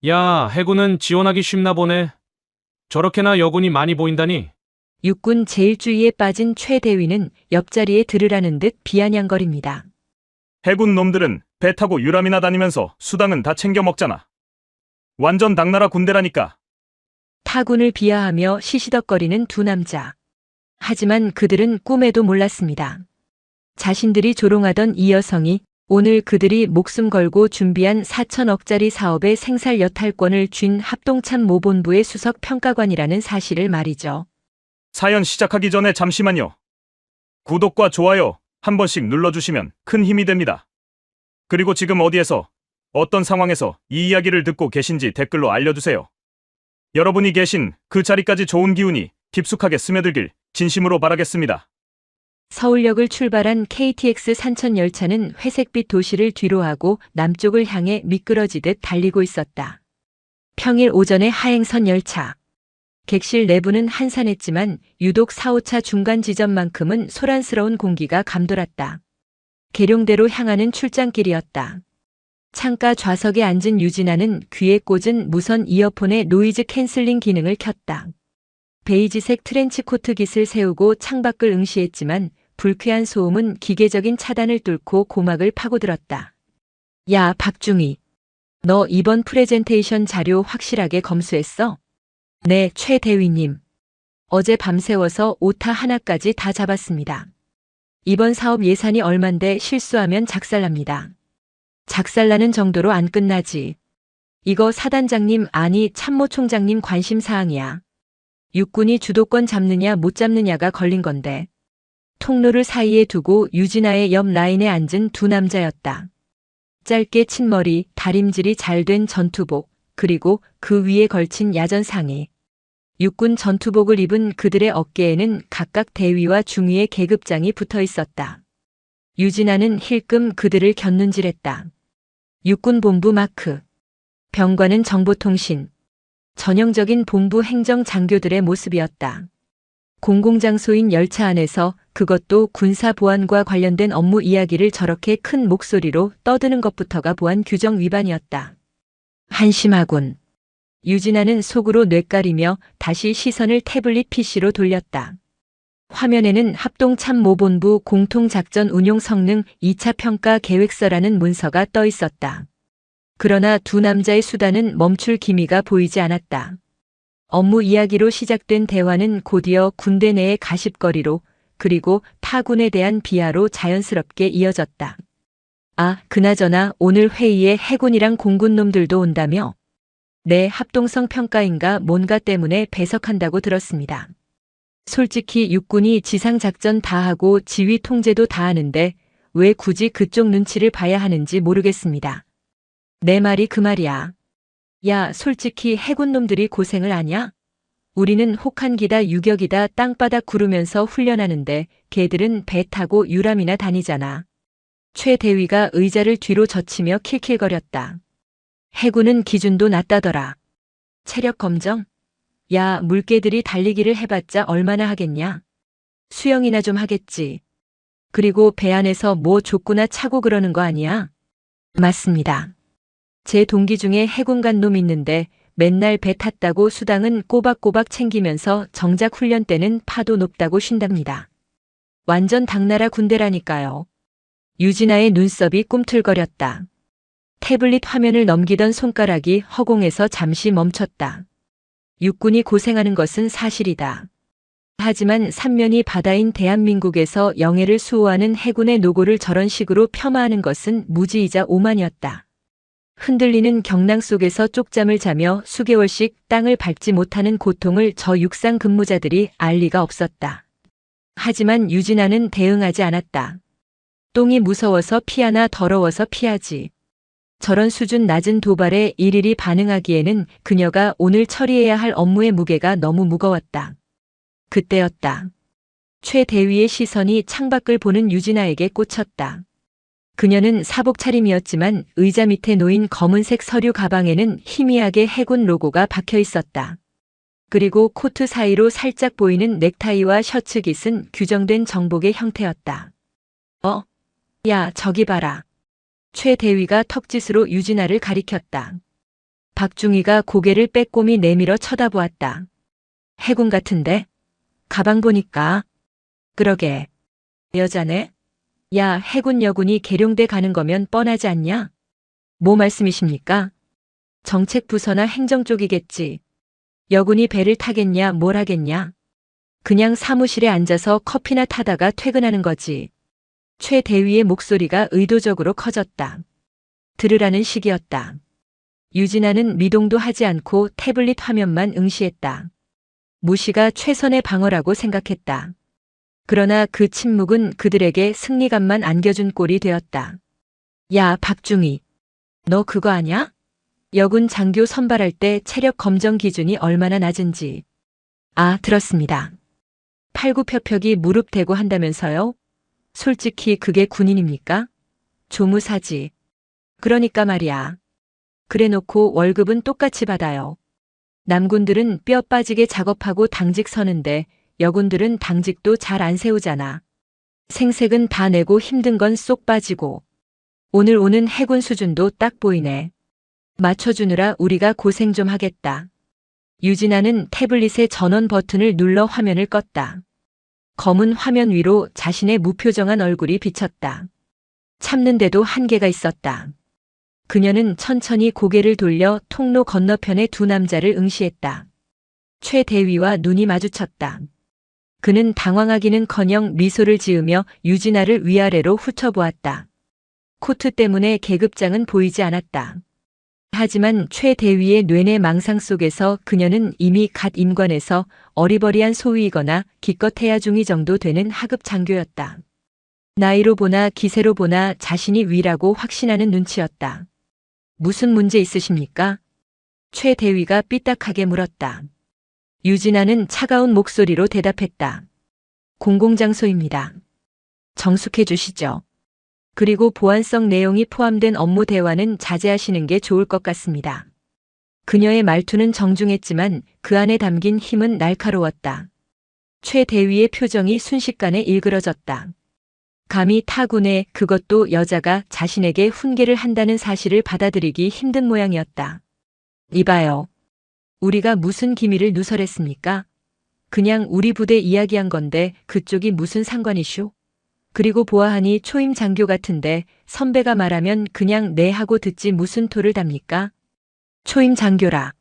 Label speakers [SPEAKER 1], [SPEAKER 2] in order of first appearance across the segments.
[SPEAKER 1] 야, 해군은 지원하기 쉽나 보네. 저렇게나 여군이 많이 보인다니.
[SPEAKER 2] 육군 제일주의에 빠진 최 대위는 옆자리에 들으라는 듯 비아냥거립니다.
[SPEAKER 3] 해군 놈들은 배 타고 유람이나 다니면서 수당은 다 챙겨 먹잖아. 완전 당나라 군대라니까.
[SPEAKER 2] 타군을 비하하며 시시덕거리는 두 남자. 하지만 그들은 꿈에도 몰랐습니다. 자신들이 조롱하던 이 여성이 오늘 그들이 목숨 걸고 준비한 4천억짜리 사업의 생살 여탈권을 쥔 합동참모본부의 수석 평가관이라는 사실을 말이죠.
[SPEAKER 3] 사연 시작하기 전에 잠시만요. 구독과 좋아요 한 번씩 눌러주시면 큰 힘이 됩니다. 그리고 지금 어디에서, 어떤 상황에서 이 이야기를 듣고 계신지 댓글로 알려주세요. 여러분이 계신 그 자리까지 좋은 기운이 깊숙하게 스며들길 진심으로 바라겠습니다.
[SPEAKER 2] 서울역을 출발한 KTX 산천 열차는 회색빛 도시를 뒤로하고 남쪽을 향해 미끄러지듯 달리고 있었다. 평일 오전의 하행선 열차. 객실 내부는 한산했지만 유독 4, 5차 중간 지점만큼은 소란스러운 공기가 감돌았다. 계룡대로 향하는 출장길이었다. 창가 좌석에 앉은 유진아는 귀에 꽂은 무선 이어폰의 노이즈 캔슬링 기능을 켰다. 베이지색 트렌치코트 깃을 세우고 창밖을 응시했지만 불쾌한 소음은 기계적인 차단을 뚫고 고막을 파고들었다. 야, 박중희. 너 이번 프레젠테이션 자료 확실하게 검수했어? 네, 최 대위님. 어제 밤새워서 오타 하나까지 다 잡았습니다. 이번 사업 예산이 얼만데 실수하면 작살납니다. 작살나는 정도로 안 끝나지. 이거 사단장님 아니 참모총장님 관심사항이야. 육군이 주도권 잡느냐 못 잡느냐가 걸린 건데. 통로를 사이에 두고 유진아의 옆 라인에 앉은 두 남자였다. 짧게 친 머리, 다림질이 잘 된 전투복, 그리고 그 위에 걸친 야전 상의. 육군 전투복을 입은 그들의 어깨에는 각각 대위와 중위의 계급장이 붙어 있었다. 유진아는 힐끔 그들을 곁눈질했다. 육군 본부 마크. 병관은 정보통신. 전형적인 본부 행정 장교들의 모습이었다. 공공장소인 열차 안에서 그것도 군사보안과 관련된 업무 이야기를 저렇게 큰 목소리로 떠드는 것부터가 보안 규정 위반이었다. 한심하군. 유진아는 속으로 뇌까리며 다시 시선을 태블릿 PC로 돌렸다. 화면에는 합동참모본부 공통작전 운용 성능 2차 평가 계획서라는 문서가 떠 있었다. 그러나 두 남자의 수다는 멈출 기미가 보이지 않았다. 업무 이야기로 시작된 대화는 곧이어 군대 내의 가십거리로 그리고 타군에 대한 비하로 자연스럽게 이어졌다. 아, 그나저나 오늘 회의에 해군이랑 공군 놈들도 온다며? 네, 합동성 평가인가 뭔가 때문에 배석한다고 들었습니다. 솔직히 육군이 지상작전 다 하고 지휘 통제도 다 하는데 왜 굳이 그쪽 눈치를 봐야 하는지 모르겠습니다. 내 말이 그 말이야. 야, 솔직히 해군 놈들이 고생을 하냐? 우리는 혹한기다 유격이다 땅바닥 구르면서 훈련하는데 걔들은 배 타고 유람이나 다니잖아. 최 대위가 의자를 뒤로 젖히며 킬킬거렸다. 해군은 기준도 낮다더라. 체력 검정? 야, 물개들이 달리기를 해봤자 얼마나 하겠냐? 수영이나 좀 하겠지. 그리고 배 안에서 뭐 족구나 차고 그러는 거 아니야? 맞습니다. 제 동기 중에 해군 간 놈 있는데 맨날 배 탔다고 수당은 꼬박꼬박 챙기면서 정작 훈련 때는 파도 높다고 쉰답니다. 완전 당나라 군대라니까요. 유진아의 눈썹이 꿈틀거렸다. 태블릿 화면을 넘기던 손가락이 허공에서 잠시 멈췄다. 육군이 고생하는 것은 사실이다. 하지만 삼면이 바다인 대한민국에서 영예를 수호하는 해군의 노고를 저런 식으로 폄하하는 것은 무지이자 오만이었다. 흔들리는 경랑 속에서 쪽잠을 자며 수개월씩 땅을 밟지 못하는 고통을 저 육상 근무자들이 알 리가 없었다. 하지만 유진아는 대응하지 않았다. 똥이 무서워서 피하나 더러워서 피하지. 저런 수준 낮은 도발에 일일이 반응하기에는 그녀가 오늘 처리해야 할 업무의 무게가 너무 무거웠다. 그때였다. 최 대위의 시선이 창밖을 보는 유진아에게 꽂혔다. 그녀는 사복 차림이었지만 의자 밑에 놓인 검은색 서류 가방에는 희미하게 해군 로고가 박혀 있었다. 그리고 코트 사이로 살짝 보이는 넥타이와 셔츠 깃은 규정된 정복의 형태였다. 야, 저기 봐라. 최 대위가 턱짓으로 유진아를 가리켰다. 박중희가 고개를 빼꼼히 내밀어 쳐다보았다. 해군 같은데? 가방 보니까. 그러게. 여자네? 야, 해군 여군이 계룡대 가는 거면 뻔하지 않냐? 뭐 말씀이십니까? 정책부서나 행정 쪽이겠지. 여군이 배를 타겠냐, 뭘 하겠냐? 그냥 사무실에 앉아서 커피나 타다가 퇴근하는 거지. 최 대위의 목소리가 의도적으로 커졌다. 들으라는 식이었다. 유진아는 미동도 하지 않고 태블릿 화면만 응시했다. 무시가 최선의 방어라고 생각했다. 그러나 그 침묵은 그들에게 승리감만 안겨준 꼴이 되었다. 야, 박중희. 너 그거 아냐? 여군 장교 선발할 때 체력 검정 기준이 얼마나 낮은지. 아, 들었습니다. 팔굽혀펴기 무릎 대고 한다면서요? 솔직히 그게 군인입니까? 조무사지. 그러니까 말이야. 그래놓고 월급은 똑같이 받아요. 남군들은 뼈 빠지게 작업하고 당직 서는데 여군들은 당직도 잘 안 세우잖아. 생색은 다 내고 힘든 건 쏙 빠지고. 오늘 오는 해군 수준도 딱 보이네. 맞춰주느라 우리가 고생 좀 하겠다. 유진아는 태블릿의 전원 버튼을 눌러 화면을 껐다. 검은 화면 위로 자신의 무표정한 얼굴이 비쳤다. 참는데도 한계가 있었다. 그녀는 천천히 고개를 돌려 통로 건너편의 두 남자를 응시했다. 최 대위와 눈이 마주쳤다. 그는 당황하기는커녕 미소를 지으며 유진아를 위아래로 훑어보았다. 코트 때문에 계급장은 보이지 않았다. 하지만 최 대위의 뇌내 망상 속에서 그녀는 이미 갓 임관에서 어리버리한 소위이거나 기껏 태아 중위 정도 되는 하급 장교였다. 나이로 보나 기세로 보나 자신이 위라고 확신하는 눈치였다. 무슨 문제 있으십니까? 최 대위가 삐딱하게 물었다. 유진아는 차가운 목소리로 대답했다. 공공장소입니다. 정숙해 주시죠. 그리고 보안성 내용이 포함된 업무 대화는 자제하시는 게 좋을 것 같습니다. 그녀의 말투는 정중했지만 그 안에 담긴 힘은 날카로웠다. 최 대위의 표정이 순식간에 일그러졌다. 감히 타군에, 그것도 여자가 자신에게 훈계를 한다는 사실을 받아들이기 힘든 모양이었다. 이봐요. 우리가 무슨 기밀을 누설했습니까? 그냥 우리 부대 이야기한 건데 그쪽이 무슨 상관이쇼? 그리고 보아하니 초임 장교 같은데 선배가 말하면 그냥 네 하고 듣지 무슨 토를 답니까? 초임 장교라.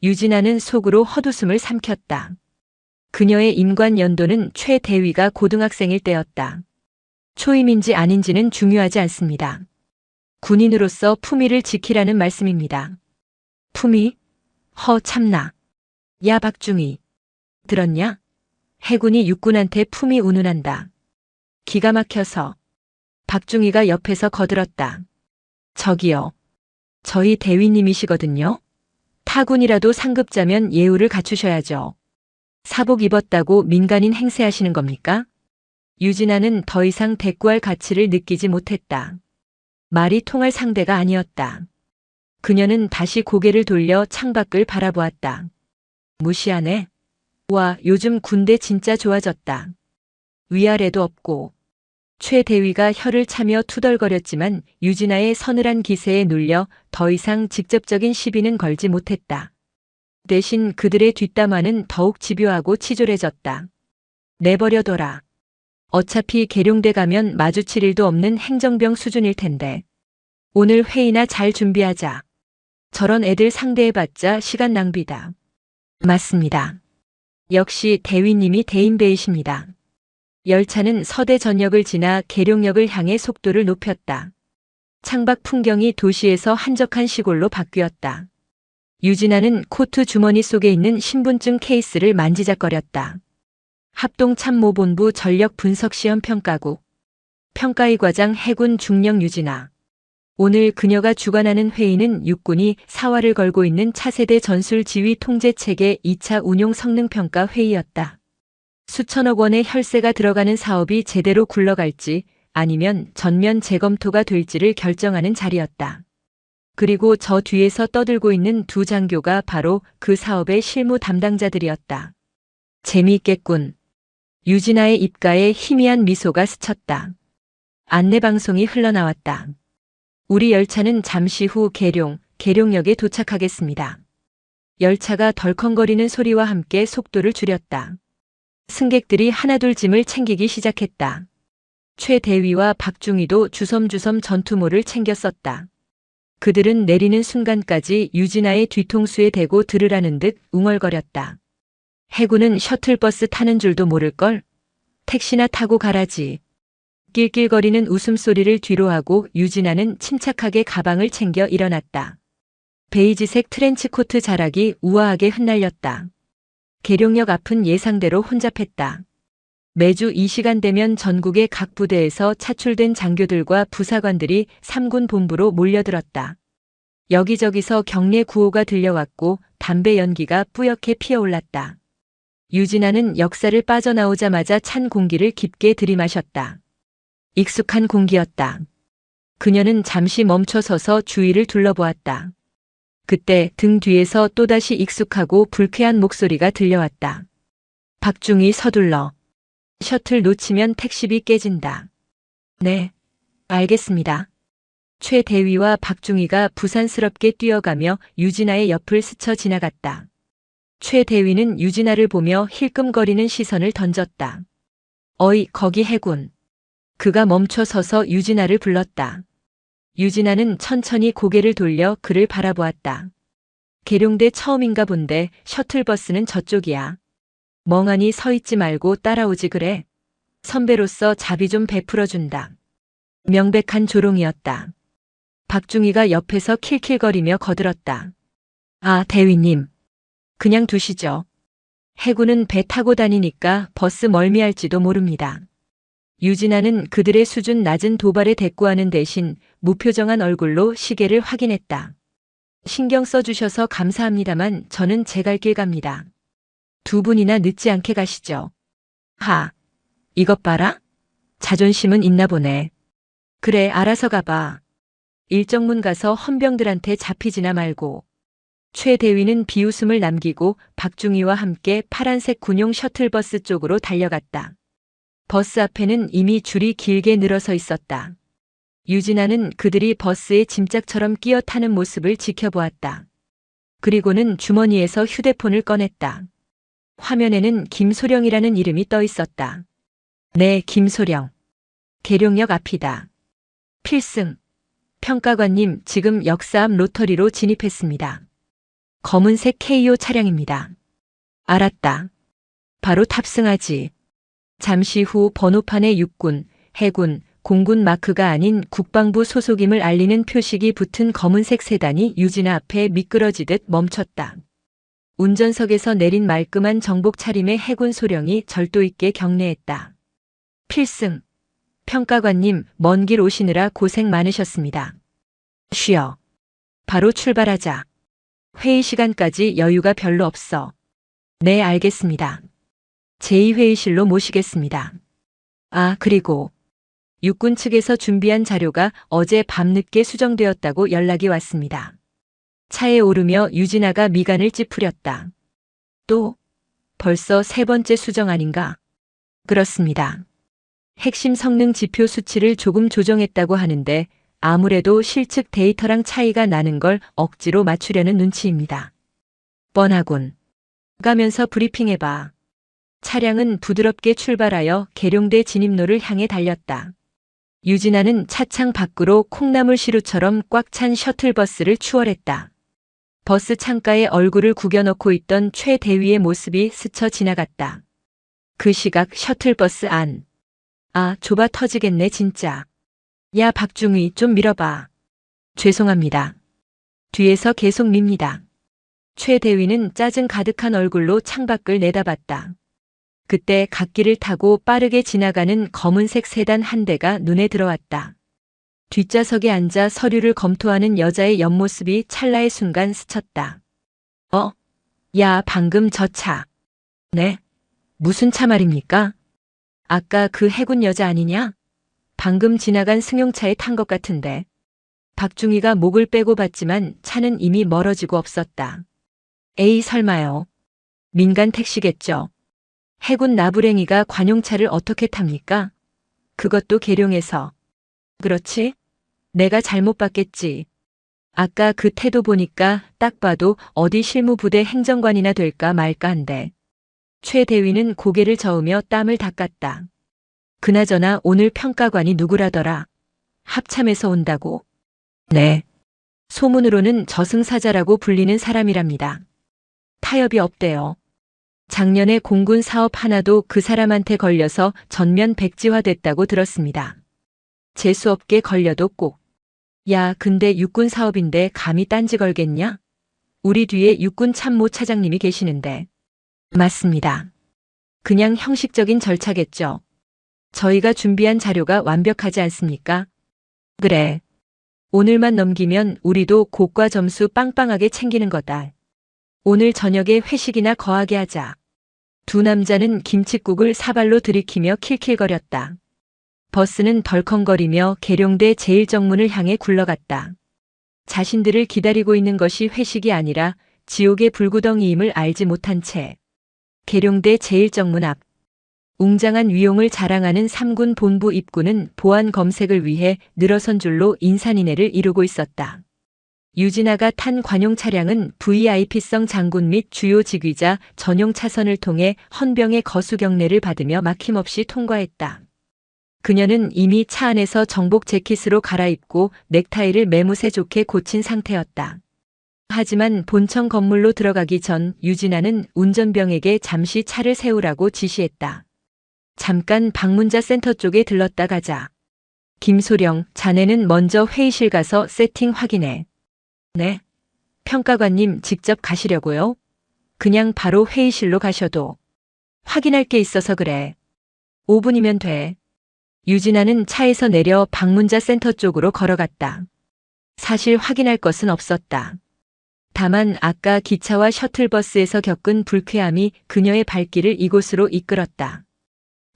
[SPEAKER 2] 유진아는 속으로 헛웃음을 삼켰다. 그녀의 임관 연도는 최 대위가 고등학생일 때였다. 초임인지 아닌지는 중요하지 않습니다. 군인으로서 품위를 지키라는 말씀입니다. 품위? 참나. 야, 박중희. 들었냐? 해군이 육군한테 품위 운운한다. 기가 막혀서. 박중희가 옆에서 거들었다. 저기요. 저희 대위님이시거든요. 타군이라도 상급자면 예우를 갖추셔야죠. 사복 입었다고 민간인 행세하시는 겁니까? 유진아는 더 이상 대꾸할 가치를 느끼지 못했다. 말이 통할 상대가 아니었다. 그녀는 다시 고개를 돌려 창밖을 바라보았다. 무시하네. 와, 요즘 군대 진짜 좋아졌다. 위아래도 없고. 최 대위가 혀를 차며 투덜거렸지만 유진아의 서늘한 기세에 눌려 더 이상 직접적인 시비는 걸지 못했다. 대신 그들의 뒷담화는 더욱 집요하고 치졸해졌다. 내버려둬라. 어차피 계룡대 가면 마주칠 일도 없는 행정병 수준일 텐데. 오늘 회의나 잘 준비하자. 저런 애들 상대해봤자 시간 낭비다. 맞습니다. 역시 대위님이 대인배이십니다. 열차는 서대 전역을 지나 계룡역을 향해 속도를 높였다. 창밖 풍경이 도시에서 한적한 시골로 바뀌었다. 유진아는 코트 주머니 속에 있는 신분증 케이스를 만지작거렸다. 합동참모본부 전력분석시험평가국. 평가의 과장 해군 중령 유진아. 오늘 그녀가 주관하는 회의는 육군이 사활을 걸고 있는 차세대 전술 지휘 통제체계 2차 운용 성능평가 회의였다. 수천억 원의 혈세가 들어가는 사업이 제대로 굴러갈지 아니면 전면 재검토가 될지를 결정하는 자리였다. 그리고 저 뒤에서 떠들고 있는 두 장교가 바로 그 사업의 실무 담당자들이었다. 재미있겠군. 유진아의 입가에 희미한 미소가 스쳤다. 안내방송이 흘러나왔다. 우리 열차는 잠시 후 계룡, 계룡역에 도착하겠습니다. 열차가 덜컹거리는 소리와 함께 속도를 줄였다. 승객들이 하나둘 짐을 챙기기 시작했다. 최 대위와 박중희도 주섬주섬 전투모를 챙겼었다. 그들은 내리는 순간까지 유진아의 뒤통수에 대고 들으라는 듯 웅얼거렸다. 해군은 셔틀버스 타는 줄도 모를걸? 택시나 타고 가라지. 낄낄거리는 웃음소리를 뒤로하고 유진아는 침착하게 가방을 챙겨 일어났다. 베이지색 트렌치코트 자락이 우아하게 흩날렸다. 계룡역 앞은 예상대로 혼잡했다. 매주 이 시간 되면 전국의 각 부대에서 차출된 장교들과 부사관들이 3군 본부로 몰려들었다. 여기저기서 경례 구호가 들려왔고 담배 연기가 뿌옇게 피어올랐다. 유진아는 역사를 빠져나오자마자 찬 공기를 깊게 들이마셨다. 익숙한 공기였다. 그녀는 잠시 멈춰서서 주위를 둘러보았다. 그때 등 뒤에서 또다시 익숙하고 불쾌한 목소리가 들려왔다. 박중희 서둘러. 셔틀 놓치면 택시비 깨진다. 네, 알겠습니다. 최 대위와 박중희가 부산스럽게 뛰어가며 유진아의 옆을 스쳐 지나갔다. 최 대위는 유진아를 보며 힐끔거리는 시선을 던졌다. 어이, 거기 해군. 그가 멈춰 서서 유진아를 불렀다. 유진아는 천천히 고개를 돌려 그를 바라보았다. 계룡대 처음인가 본데 셔틀버스는 저쪽이야. 멍하니 서 있지 말고 따라오지 그래. 선배로서 자비 좀 베풀어준다. 명백한 조롱이었다. 박중희가 옆에서 킬킬거리며 거들었다. 아, 대위님. 그냥 두시죠. 해군은 배 타고 다니니까 버스 멀미할지도 모릅니다. 유진아는 그들의 수준 낮은 도발에 대꾸하는 대신 무표정한 얼굴로 시계를 확인했다. 신경 써주셔서 감사합니다만 저는 제 갈 길 갑니다. 두 분이나 늦지 않게 가시죠. 하, 이것 봐라. 자존심은 있나 보네. 그래, 알아서 가봐. 일정문 가서 헌병들한테 잡히지나 말고. 최 대위는 비웃음을 남기고 박중희와 함께 파란색 군용 셔틀버스 쪽으로 달려갔다. 버스 앞에는 이미 줄이 길게 늘어서 있었다. 유진아는 그들이 버스에 짐짝처럼 끼어 타는 모습을 지켜보았다. 그리고는 주머니에서 휴대폰을 꺼냈다. 화면에는 김소령이라는 이름이 떠 있었다. 네, 김소령. 계룡역 앞이다. 필승. 평가관님, 지금 역사 앞 로터리로 진입했습니다. 검은색 KO 차량입니다. 알았다. 바로 탑승하지. 잠시 후 번호판에 육군, 해군, 공군 마크가 아닌 국방부 소속임을 알리는 표식이 붙은 검은색 세단이 유진아 앞에 미끄러지듯 멈췄다. 운전석에서 내린 말끔한 정복 차림의 해군 소령이 절도 있게 경례했다. 필승. 평가관님, 먼 길 오시느라 고생 많으셨습니다. 쉬어. 바로 출발하자. 회의 시간까지 여유가 별로 없어. 네, 알겠습니다. 제2회의실로 모시겠습니다. 아, 그리고 육군 측에서 준비한 자료가 어제 밤늦게 수정되었다고 연락이 왔습니다. 차에 오르며 유진아가 미간을 찌푸렸다. 또? 벌써 세 번째 수정 아닌가? 그렇습니다. 핵심 성능 지표 수치를 조금 조정했다고 하는데 아무래도 실측 데이터랑 차이가 나는 걸 억지로 맞추려는 눈치입니다. 뻔하군. 가면서 브리핑해봐. 차량은 부드럽게 출발하여 계룡대 진입로를 향해 달렸다. 유진아는 차창 밖으로 콩나물 시루처럼 꽉 찬 셔틀버스를 추월했다. 버스 창가에 얼굴을 구겨넣고 있던 최 대위의 모습이 스쳐 지나갔다. 그 시각 셔틀버스 안. 아, 좁아 터지겠네 진짜. 야, 박중희 좀 밀어봐. 죄송합니다. 뒤에서 계속 밉니다. 최 대위는 짜증 가득한 얼굴로 창밖을 내다봤다. 그때 갓길을 타고 빠르게 지나가는 검은색 세단 한 대가 눈에 들어왔다. 뒷좌석에 앉아 서류를 검토하는 여자의 옆모습이 찰나의 순간 스쳤다. 야, 방금 저 차. 네? 무슨 차 말입니까? 아까 그 해군 여자 아니냐? 방금 지나간 승용차에 탄 것 같은데. 박중희가 목을 빼고 봤지만 차는 이미 멀어지고 없었다. 에이, 설마요. 민간 택시겠죠. 해군 나부랭이가 관용차를 어떻게 탑니까? 그것도 계룡에서. 그렇지? 내가 잘못 봤겠지. 아까 그 태도 보니까 딱 봐도 어디 실무부대 행정관이나 될까 말까 한데. 최 대위는 고개를 저으며 땀을 닦았다. 그나저나 오늘 평가관이 누구라더라? 합참에서 온다고. 네. 소문으로는 저승사자라고 불리는 사람이랍니다. 타협이 없대요. 작년에 공군 사업 하나도 그 사람한테 걸려서 전면 백지화됐다고 들었습니다. 재수없게 걸려도 꼭. 야, 근데 육군 사업인데 감히 딴지 걸겠냐? 우리 뒤에 육군 참모 차장님이 계시는데. 맞습니다. 그냥 형식적인 절차겠죠. 저희가 준비한 자료가 완벽하지 않습니까? 그래. 오늘만 넘기면 우리도 고과 점수 빵빵하게 챙기는 거다. 오늘 저녁에 회식이나 거하게 하자. 두 남자는 김칫국을 사발로 들이키며 킬킬거렸다. 버스는 덜컹거리며 계룡대 제1정문을 향해 굴러갔다. 자신들을 기다리고 있는 것이 회식이 아니라 지옥의 불구덩이임을 알지 못한 채 계룡대 제1정문 앞 웅장한 위용을 자랑하는 3군 본부 입구는 보안 검색을 위해 늘어선 줄로 인산인해를 이루고 있었다. 유진아가 탄 관용 차량은 VIP성 장군 및 주요 직위자 전용 차선을 통해 헌병의 거수 경례를 받으며 막힘없이 통과했다. 그녀는 이미 차 안에서 정복 재킷으로 갈아입고 넥타이를 매무새 좋게 고친 상태였다. 하지만 본청 건물로 들어가기 전 유진아는 운전병에게 잠시 차를 세우라고 지시했다. 잠깐 방문자 센터 쪽에 들렀다 가자. 김소령, 자네는 먼저 회의실 가서 세팅 확인해. 네. 평가관님 직접 가시려고요? 그냥 바로 회의실로 가셔도. 확인할 게 있어서 그래. 5분이면 돼. 유진아는 차에서 내려 방문자 센터 쪽으로 걸어갔다. 사실 확인할 것은 없었다. 다만 아까 기차와 셔틀버스에서 겪은 불쾌함이 그녀의 발길을 이곳으로 이끌었다.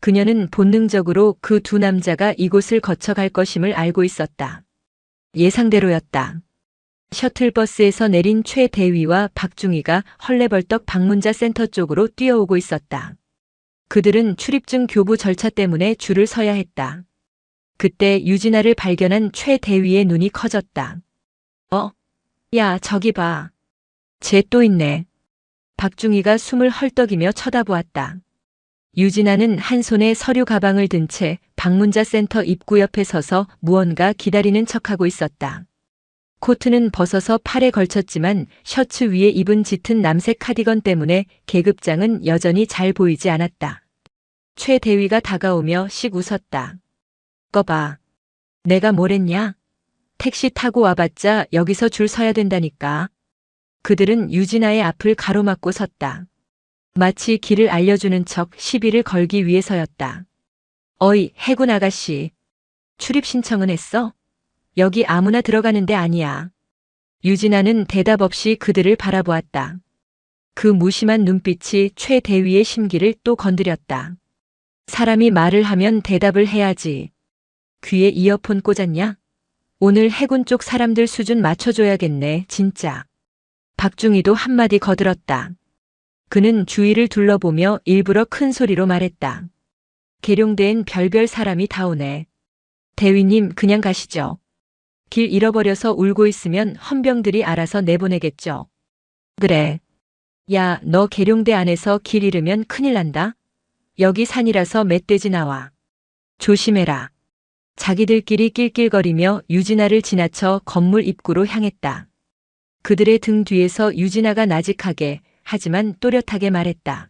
[SPEAKER 2] 그녀는 본능적으로 그 두 남자가 이곳을 거쳐갈 것임을 알고 있었다. 예상대로였다. 셔틀버스에서 내린 최 대위와 박중희가 헐레벌떡 방문자 센터 쪽으로 뛰어오고 있었다. 그들은 출입증 교부 절차 때문에 줄을 서야 했다. 그때 유진아를 발견한 최 대위의 눈이 커졌다. 야, 저기 봐. 쟤 또 있네. 박중희가 숨을 헐떡이며 쳐다보았다. 유진아는 한 손에 서류 가방을 든 채 방문자 센터 입구 옆에 서서 무언가 기다리는 척하고 있었다. 코트는 벗어서 팔에 걸쳤지만 셔츠 위에 입은 짙은 남색 카디건 때문에 계급장은 여전히 잘 보이지 않았다. 최 대위가 다가오며 씩 웃었다. 꺼봐. 내가 뭐랬냐? 택시 타고 와봤자 여기서 줄 서야 된다니까. 그들은 유진아의 앞을 가로막고 섰다. 마치 길을 알려주는 척 시비를 걸기 위해서였다. 어이, 해군 아가씨. 출입 신청은 했어? 여기 아무나 들어가는 데 아니야. 유진아는 대답 없이 그들을 바라보았다. 그 무심한 눈빛이 최 대위의 심기를 또 건드렸다. 사람이 말을 하면 대답을 해야지. 귀에 이어폰 꽂았냐? 오늘 해군 쪽 사람들 수준 맞춰줘야겠네, 진짜. 박중희도 한마디 거들었다. 그는 주위를 둘러보며 일부러 큰 소리로 말했다. 계룡대엔 별별 사람이 다 오네. 대위님 그냥 가시죠. 길 잃어버려서 울고 있으면 헌병들이 알아서 내보내겠죠. 그래. 야, 너 계룡대 안에서 길 잃으면 큰일 난다. 여기 산이라서 멧돼지 나와. 조심해라. 자기들끼리 낄낄거리며 유진아를 지나쳐 건물 입구로 향했다. 그들의 등 뒤에서 유진아가 나직하게 하지만 또렷하게 말했다.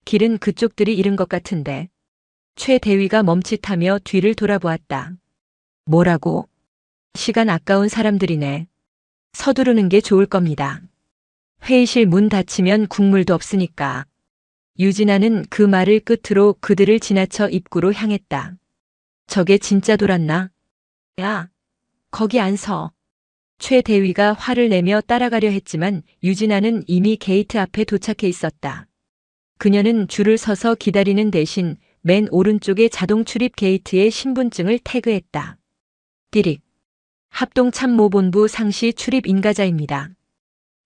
[SPEAKER 2] 길은 그쪽들이 잃은 것 같은데. 최 대위가 멈칫하며 뒤를 돌아보았다. 뭐라고? 시간 아까운 사람들이네. 서두르는 게 좋을 겁니다. 회의실 문 닫히면 국물도 없으니까. 유진아는 그 말을 끝으로 그들을 지나쳐 입구로 향했다. 저게 진짜 돌았나? 야, 거기 안 서. 최 대위가 화를 내며 따라가려 했지만 유진아는 이미 게이트 앞에 도착해 있었다. 그녀는 줄을 서서 기다리는 대신 맨 오른쪽의 자동 출입 게이트에 신분증을 태그했다. 띠릭. 합동참모본부 상시 출입 인가자입니다.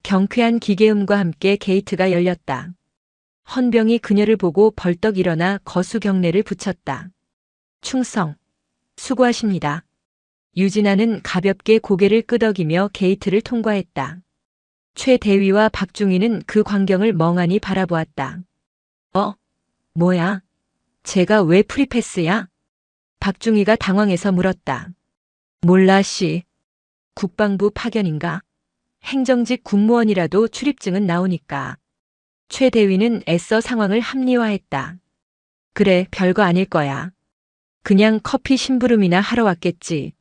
[SPEAKER 2] 경쾌한 기계음과 함께 게이트가 열렸다. 헌병이 그녀를 보고 벌떡 일어나 거수 경례를 붙였다. 충성. 수고하십니다. 유진아는 가볍게 고개를 끄덕이며 게이트를 통과했다. 최 대위와 박중희는 그 광경을 멍하니 바라보았다. 뭐야? 제가 왜 프리패스야? 박중희가 당황해서 물었다. 몰라 씨. 국방부 파견인가? 행정직 군무원이라도 출입증은 나오니까. 최 대위는 애써 상황을 합리화했다. 그래, 별거 아닐 거야. 그냥 커피 심부름이나 하러 왔겠지.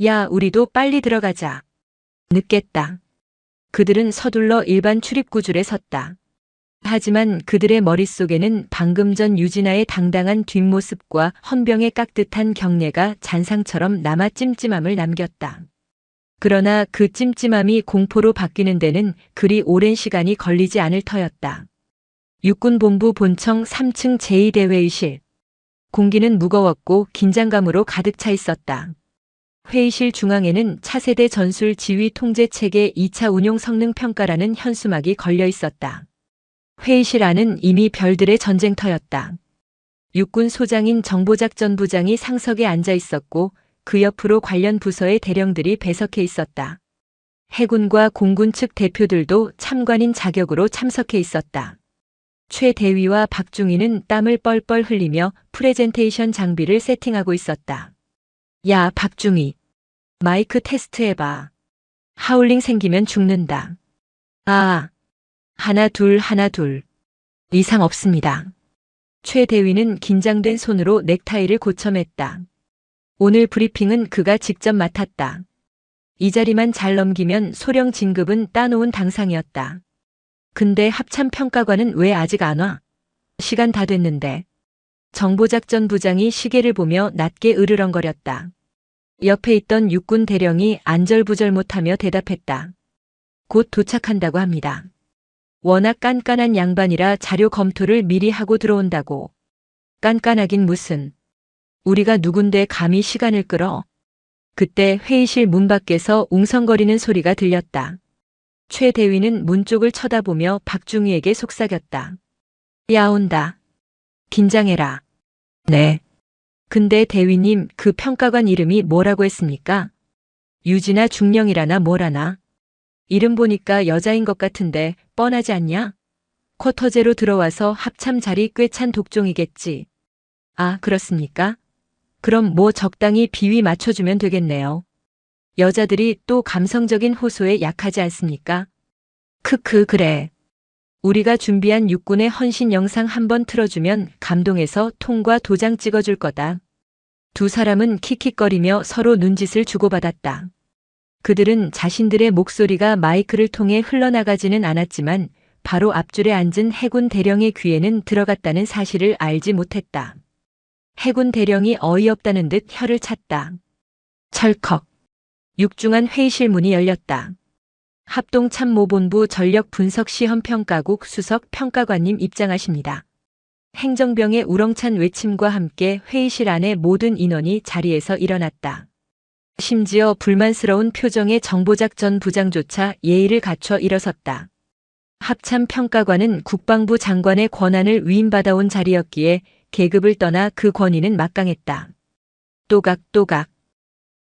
[SPEAKER 2] 야, 우리도 빨리 들어가자. 늦겠다. 그들은 서둘러 일반 출입구줄에 섰다. 하지만 그들의 머릿속에는 방금 전 유진아의 당당한 뒷모습과 헌병의 깍듯한 경례가 잔상처럼 남아 찜찜함을 남겼다. 그러나 그 찜찜함이 공포로 바뀌는 데는 그리 오랜 시간이 걸리지 않을 터였다. 육군본부 본청 3층 제2대회의실. 공기는 무거웠고 긴장감으로 가득 차 있었다. 회의실 중앙에는 차세대 전술 지휘 통제 체계 2차 운용 성능 평가라는 현수막이 걸려 있었다. 회의실 안은 이미 별들의 전쟁터였다. 육군 소장인 정보작전부장이 상석에 앉아 있었고 그 옆으로 관련 부서의 대령들이 배석해 있었다. 해군과 공군 측 대표들도 참관인 자격으로 참석해 있었다. 최 대위와 박중희는 땀을 뻘뻘 흘리며 프레젠테이션 장비를 세팅하고 있었다. 야, 박중희. 마이크 테스트 해봐. 하울링 생기면 죽는다. 하나 둘. 이상 없습니다. 최 대위는 긴장된 손으로 넥타이를 고쳐맸다. 오늘 브리핑은 그가 직접 맡았다. 이 자리만 잘 넘기면 소령 진급은 따놓은 당상이었다. 근데 합참평가관은 왜 아직 안 와? 시간 다 됐는데. 정보작전부장이 시계를 보며 낮게 으르렁거렸다. 옆에 있던 육군 대령이 안절부절 못하며 대답했다. 곧 도착한다고 합니다. 워낙 깐깐한 양반이라 자료 검토를 미리 하고 들어온다고. 깐깐하긴 무슨. 우리가 누군데 감히 시간을 끌어. 그때 회의실 문 밖에서 웅성거리는 소리가 들렸다. 최 대위는 문 쪽을 쳐다보며 박중희에게 속삭였다. 야, 온다. 긴장해라. 네. 근데 대위님, 그 평가관 이름이 뭐라고 했습니까? 유진아 중령이라나 뭐라나? 이름 보니까 여자인 것 같은데 뻔하지 않냐? 쿼터제로 들어와서 합참 자리 꽤 찬 독종이겠지. 아, 그렇습니까? 그럼 뭐 적당히 비위 맞춰주면 되겠네요. 여자들이 또 감성적인 호소에 약하지 않습니까? 크크, 그래. 우리가 준비한 육군의 헌신 영상 한번 틀어주면 감동해서 통과 도장 찍어줄 거다. 두 사람은 킥킥거리며 서로 눈짓을 주고받았다. 그들은 자신들의 목소리가 마이크를 통해 흘러나가지는 않았지만 바로 앞줄에 앉은 해군 대령의 귀에는 들어갔다는 사실을 알지 못했다. 해군 대령이 어이없다는 듯 혀를 찼다. 철컥. 육중한 회의실 문이 열렸다. 합동참모본부 전력분석시험평가국 수석 평가관님 입장하십니다. 행정병의 우렁찬 외침과 함께 회의실 안의 모든 인원이 자리에서 일어났다. 심지어 불만스러운 표정의 정보작전 부장조차 예의를 갖춰 일어섰다. 합참평가관은 국방부 장관의 권한을 위임받아온 자리였기에 계급을 떠나 그 권위는 막강했다. 또각또각.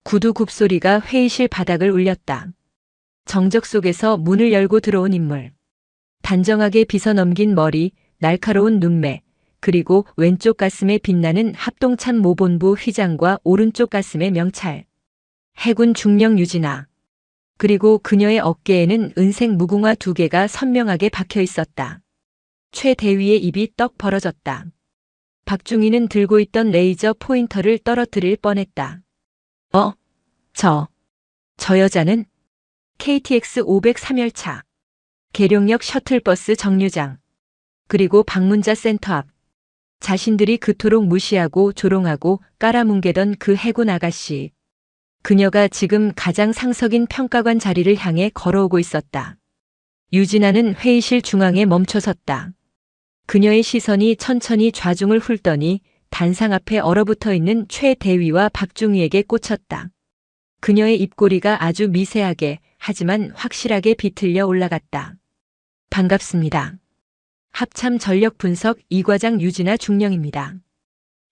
[SPEAKER 2] 구두 굽소리가 회의실 바닥을 울렸다. 정적 속에서 문을 열고 들어온 인물. 단정하게 빗어넘긴 머리, 날카로운 눈매, 그리고 왼쪽 가슴에 빛나는 합동참모본부 휘장과 오른쪽 가슴의 명찰. 해군 중령 유진아. 그리고 그녀의 어깨에는 은색 무궁화 2개가 선명하게 박혀 있었다. 최 대위의 입이 떡 벌어졌다. 박중희는 들고 있던 레이저 포인터를 떨어뜨릴 뻔했다. 저 여자는? KTX 503열차. 계룡역 셔틀버스 정류장. 그리고 방문자 센터 앞. 자신들이 그토록 무시하고 조롱하고 깔아뭉개던 그 해군 아가씨. 그녀가 지금 가장 상석인 평가관 자리를 향해 걸어오고 있었다. 유진아는 회의실 중앙에 멈춰섰다. 그녀의 시선이 천천히 좌중을 훑더니 단상 앞에 얼어붙어 있는 최 대위와 박중희에게 꽂혔다. 그녀의 입꼬리가 아주 미세하게 하지만 확실하게 비틀려 올라갔다. 반갑습니다. 합참 전력 분석 2과장 유진아 중령입니다.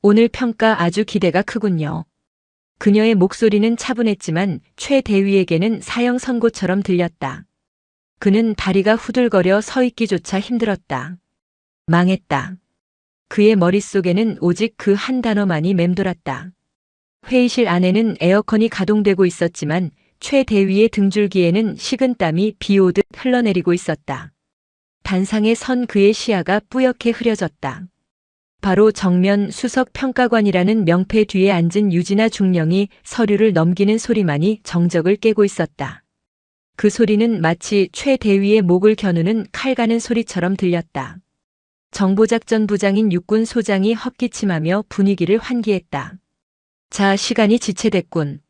[SPEAKER 2] 오늘 평가 아주 기대가 크군요. 그녀의 목소리는 차분했지만 최 대위에게는 사형 선고처럼 들렸다. 그는 다리가 후들거려 서 있기조차 힘들었다. 망했다. 그의 머릿속에는 오직 그 한 단어만이 맴돌았다. 회의실 안에는 에어컨이 가동되고 있었지만 최 대위의 등줄기에는 식은땀이 비 오듯 흘러내리고 있었다. 단상에 선 그의 시야가 뿌옇게 흐려졌다. 바로 정면 수석 평가관이라는 명패 뒤에 앉은 유진아 중령이 서류를 넘기는 소리만이 정적을 깨고 있었다. 그 소리는 마치 최 대위의 목을 겨누는 칼 가는 소리처럼 들렸다. 정보작전부장인 육군 소장이 헛기침하며 분위기를 환기했다. 자, 시간이 지체됐군.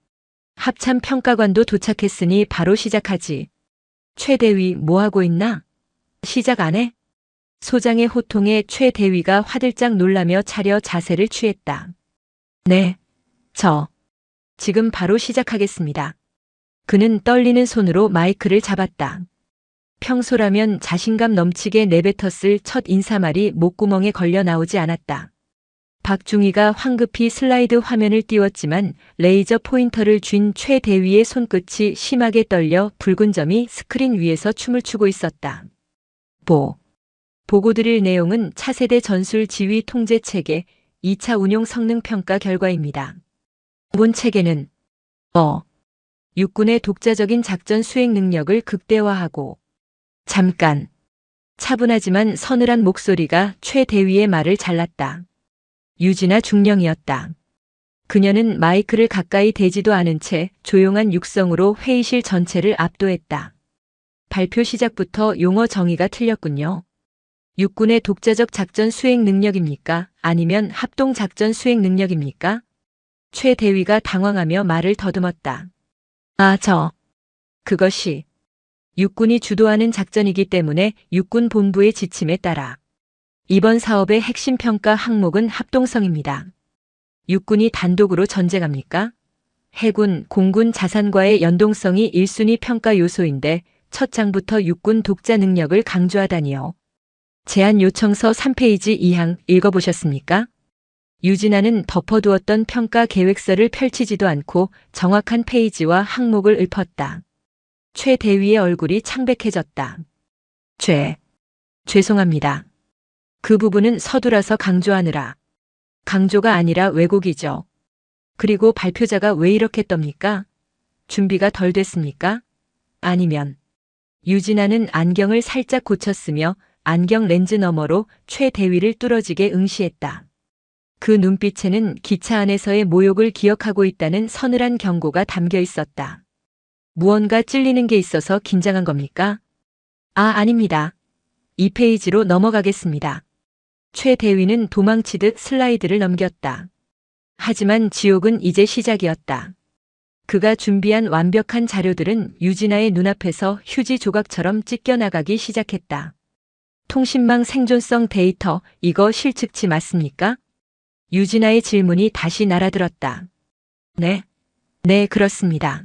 [SPEAKER 2] 합참 평가관도 도착했으니 바로 시작하지. 최 대위 뭐하고 있나? 시작 안 해? 소장의 호통에 최 대위가 화들짝 놀라며 차려 자세를 취했다. 네, 지금 바로 시작하겠습니다. 그는 떨리는 손으로 마이크를 잡았다. 평소라면 자신감 넘치게 내뱉었을 첫 인사말이 목구멍에 걸려 나오지 않았다. 박중희가 황급히 슬라이드 화면을 띄웠지만 레이저 포인터를 쥔 최 대위의 손끝이 심하게 떨려 붉은 점이 스크린 위에서 춤을 추고 있었다. 보고 드릴 내용은 차세대 전술 지휘 통제 체계 2차 운용 성능 평가 결과입니다. 본 체계는 육군의 독자적인 작전 수행 능력을 극대화하고 잠깐. 차분하지만 서늘한 목소리가 최 대위의 말을 잘랐다. 유진아 중령이었다. 그녀는 마이크를 가까이 대지도 않은 채 조용한 육성으로 회의실 전체를 압도했다. 발표 시작부터 용어 정의가 틀렸군요. 육군의 독자적 작전 수행 능력입니까? 아니면 합동 작전 수행 능력입니까? 최 대위가 당황하며 말을 더듬었다. 그것이 육군이 주도하는 작전이기 때문에 육군 본부의 지침에 따라 이번 사업의 핵심 평가 항목은 합동성입니다. 육군이 단독으로 전쟁합니까? 해군, 공군 자산과의 연동성이 1순위 평가 요소인데 첫 장부터 육군 독자 능력을 강조하다니요. 제안 요청서 3페이지 2항 읽어보셨습니까? 유진아는 덮어두었던 평가 계획서를 펼치지도 않고 정확한 페이지와 항목을 읊었다. 최 대위의 얼굴이 창백해졌다. 죄송합니다. 그 부분은 서두라서 강조하느라. 강조가 아니라 왜곡이죠. 그리고 발표자가 왜 이렇게 떱니까? 준비가 덜 됐습니까? 아니면 유진아는 안경을 살짝 고쳤으며 안경 렌즈 너머로 최 대위를 뚫어지게 응시했다. 그 눈빛에는 기차 안에서의 모욕을 기억하고 있다는 서늘한 경고가 담겨 있었다. 무언가 찔리는 게 있어서 긴장한 겁니까? 아닙니다. 2페이지로 넘어가겠습니다. 최 대위는 도망치듯 슬라이드를 넘겼다. 하지만 지옥은 이제 시작이었다. 그가 준비한 완벽한 자료들은 유진아의 눈앞에서 휴지 조각처럼 찢겨나가기 시작했다. 통신망 생존성 데이터, 이거 실측치 맞습니까? 유진아의 질문이 다시 날아들었다. 네, 그렇습니다.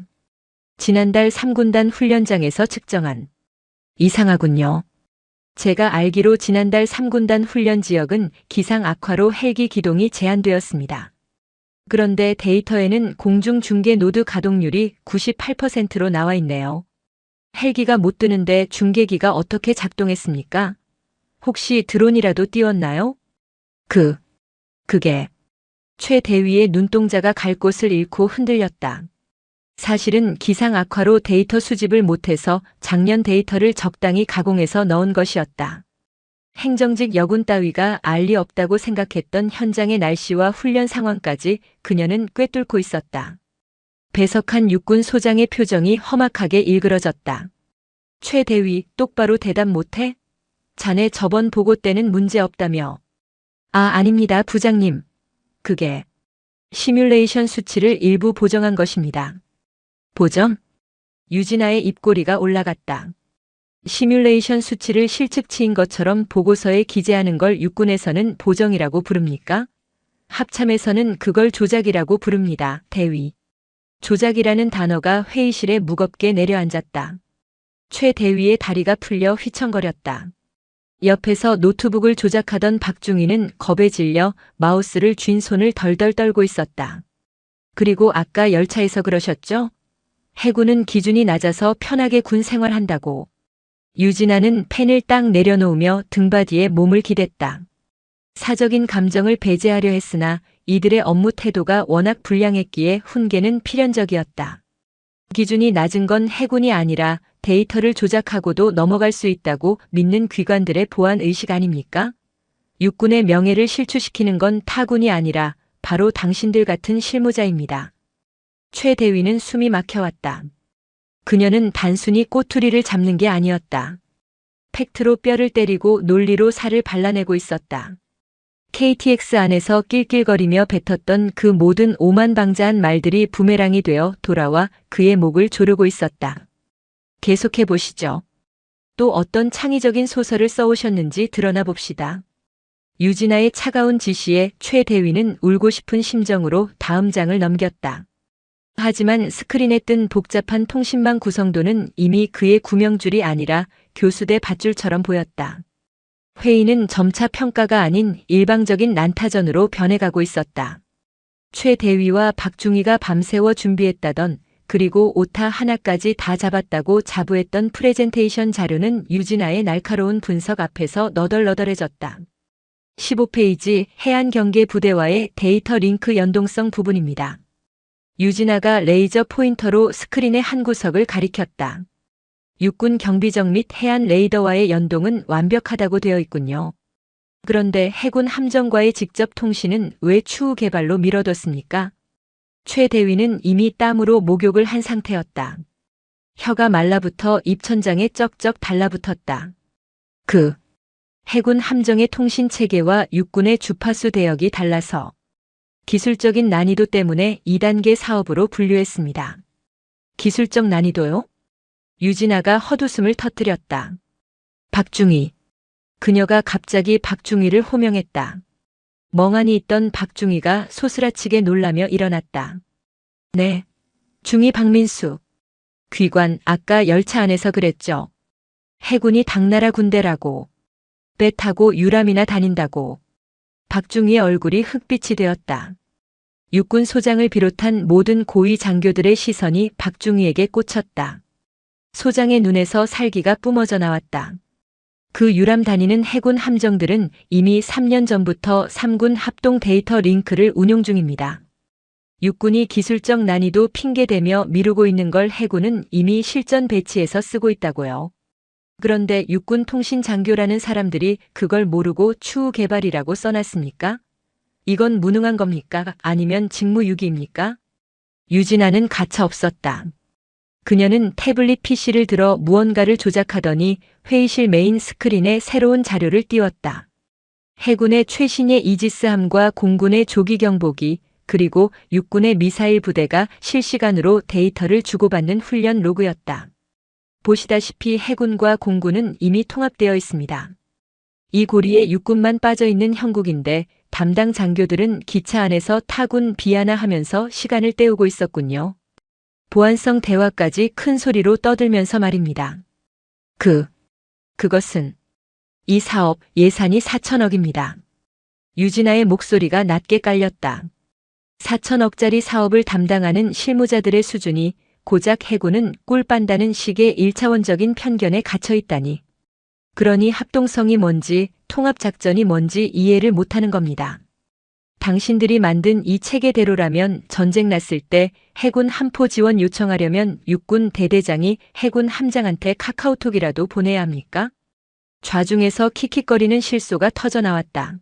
[SPEAKER 2] 지난달 3군단 훈련장에서 측정한. 이상하군요. 제가 알기로 지난달 3군단 훈련 지역은 기상 악화로 헬기 기동이 제한되었습니다. 그런데 데이터에는 공중 중계 노드 가동률이 98%로 나와 있네요. 헬기가 못 뜨는데 중계기가 어떻게 작동했습니까? 혹시 드론이라도 띄웠나요? 그게. 최 대위의 눈동자가 갈 곳을 잃고 흔들렸다. 사실은 기상 악화로 데이터 수집을 못해서 작년 데이터를 적당히 가공해서 넣은 것이었다. 행정직 여군 따위가 알 리 없다고 생각했던 현장의 날씨와 훈련 상황까지 그녀는 꿰뚫고 있었다. 배석한 육군 소장의 표정이 험악하게 일그러졌다. 최 대위, 똑바로 대답 못해? 자네 저번 보고 때는 문제 없다며. 아닙니다, 부장님. 그게 시뮬레이션 수치를 일부 보정한 것입니다. 보정? 유진아의 입꼬리가 올라갔다. 시뮬레이션 수치를 실측치인 것처럼 보고서에 기재하는 걸 육군에서는 보정이라고 부릅니까? 합참에서는 그걸 조작이라고 부릅니다, 대위. 조작이라는 단어가 회의실에 무겁게 내려앉았다. 최 대위의 다리가 풀려 휘청거렸다. 옆에서 노트북을 조작하던 박중희는 겁에 질려 마우스를 쥔 손을 덜덜 떨고 있었다. 그리고 아까 열차에서 그러셨죠? 해군은 기준이 낮아서 편하게 군 생활한다고. 유진아는 펜을 딱 내려놓으며 등받이에 몸을 기댔다. 사적인 감정을 배제하려 했으나 이들의 업무 태도가 워낙 불량했기에 훈계는 필연적이었다. 기준이 낮은 건 해군이 아니라 데이터를 조작하고도 넘어갈 수 있다고 믿는 귀관들의 보안 의식 아닙니까? 육군의 명예를 실추시키는 건 타군이 아니라 바로 당신들 같은 실무자입니다. 최 대위는 숨이 막혀왔다. 그녀는 단순히 꼬투리를 잡는 게 아니었다. 팩트로 뼈를 때리고 논리로 살을 발라내고 있었다. KTX 안에서 낄낄거리며 뱉었던 그 모든 오만방자한 말들이 부메랑이 되어 돌아와 그의 목을 조르고 있었다. 계속해 보시죠. 또 어떤 창의적인 소설을 써오셨는지 드러나 봅시다. 유진아의 차가운 지시에 최 대위는 울고 싶은 심정으로 다음 장을 넘겼다. 하지만 스크린에 뜬 복잡한 통신망 구성도는 이미 그의 구명줄이 아니라 교수대 밧줄처럼 보였다. 회의는 점차 평가가 아닌 일방적인 난타전으로 변해가고 있었다. 최 대위와 박중희가 밤새워 준비했다던 그리고 오타 하나까지 다 잡았다고 자부했던 프레젠테이션 자료는 유진아의 날카로운 분석 앞에서 너덜너덜해졌다. 15페이지 해안경계부대와의 데이터 링크 연동성 부분입니다. 유진아가 레이저 포인터로 스크린의 한 구석을 가리켰다. 육군 경비정 및 해안 레이더와의 연동은 완벽하다고 되어 있군요. 그런데 해군 함정과의 직접 통신은 왜 추후 개발로 미뤄뒀습니까? 최 대위는 이미 땀으로 목욕을 한 상태였다. 혀가 말라붙어 입천장에 쩍쩍 달라붙었다. 해군 함정의 통신 체계와 육군의 주파수 대역이 달라서 기술적인 난이도 때문에 2단계 사업으로 분류했습니다. 기술적 난이도요? 유진아가 헛웃음을 터뜨렸다. 박중희. 그녀가 갑자기 박중희를 호명했다. 멍하니 있던 박중희가 소스라치게 놀라며 일어났다. 네. 중희 박민수. 귀관, 아까 열차 안에서 그랬죠. 해군이 당나라 군대라고. 배 타고 유람이나 다닌다고. 박중희의 얼굴이 흑빛이 되었다. 육군 소장을 비롯한 모든 고위 장교들의 시선이 박중희에게 꽂혔다. 소장의 눈에서 살기가 뿜어져 나왔다. 그 유람 다니는 해군 함정들은 이미 3년 전부터 3군 합동 데이터 링크를 운용 중입니다. 육군이 기술적 난이도 핑계대며 미루고 있는 걸 해군은 이미 실전 배치해서 쓰고 있다고요. 그런데 육군 통신 장교라는 사람들이 그걸 모르고 추후 개발이라고 써놨습니까? 이건 무능한 겁니까? 아니면 직무유기입니까? 유진아는 가차 없었다. 그녀는 태블릿 PC를 들어 무언가를 조작하더니 회의실 메인 스크린에 새로운 자료를 띄웠다. 해군의 최신의 이지스함과 공군의 조기 경보기, 그리고 육군의 미사일 부대가 실시간으로 데이터를 주고받는 훈련 로그였다. 보시다시피 해군과 공군은 이미 통합되어 있습니다. 이 고리에 육군만 빠져있는 형국인데 담당 장교들은 기차 안에서 타군 비하나 하면서 시간을 때우고 있었군요. 보안성 대화까지 큰 소리로 떠들면서 말입니다. 그것은 이 사업 예산이 4천억입니다. 유진아의 목소리가 낮게 깔렸다. 4천억짜리 사업을 담당하는 실무자들의 수준이 고작 해군은 꿀 빤다는 식의 1차원적인 편견에 갇혀 있다니. 그러니 합동성이 뭔지 통합작전이 뭔지 이해를 못하는 겁니다. 당신들이 만든 이 체계대로라면 전쟁 났을 때 해군 함포 지원 요청하려면 육군 대대장이 해군 함장한테 카카오톡이라도 보내야 합니까? 좌중에서 킥킥거리는 실소가 터져 나왔다.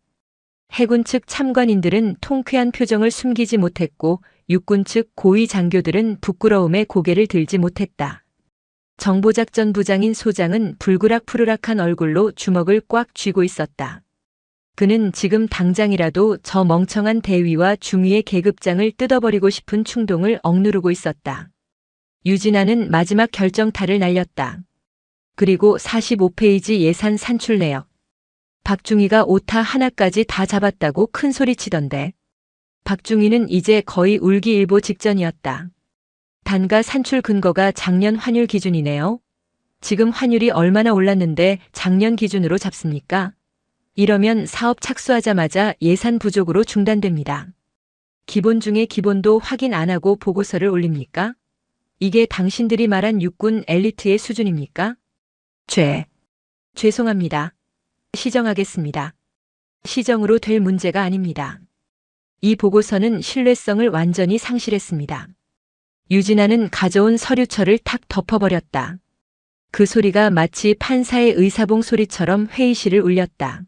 [SPEAKER 2] 해군 측 참관인들은 통쾌한 표정을 숨기지 못했고 육군 측 고위 장교들은 부끄러움에 고개를 들지 못했다. 정보작전 부장인 소장은 불그락푸르락한 얼굴로 주먹을 꽉 쥐고 있었다. 그는 지금 당장이라도 저 멍청한 대위와 중위의 계급장을 뜯어버리고 싶은 충동을 억누르고 있었다. 유진아는 마지막 결정타를 날렸다. 그리고 45페이지 예산 산출 내역. 박중희가 오타 하나까지 다 잡았다고 큰 소리치던데. 박중희는 이제 거의 울기일보 직전이었다. 단가 산출 근거가 작년 환율 기준이네요. 지금 환율이 얼마나 올랐는데 작년 기준으로 잡습니까? 이러면 사업 착수하자마자 예산 부족으로 중단됩니다. 기본 중에 기본도 확인 안 하고 보고서를 올립니까? 이게 당신들이 말한 육군 엘리트의 수준입니까? 죄송합니다. 시정하겠습니다. 시정으로 될 문제가 아닙니다. 이 보고서는 신뢰성을 완전히 상실했습니다. 유진아는 가져온 서류철을 탁 덮어버렸다. 그 소리가 마치 판사의 의사봉 소리처럼 회의실을 울렸다.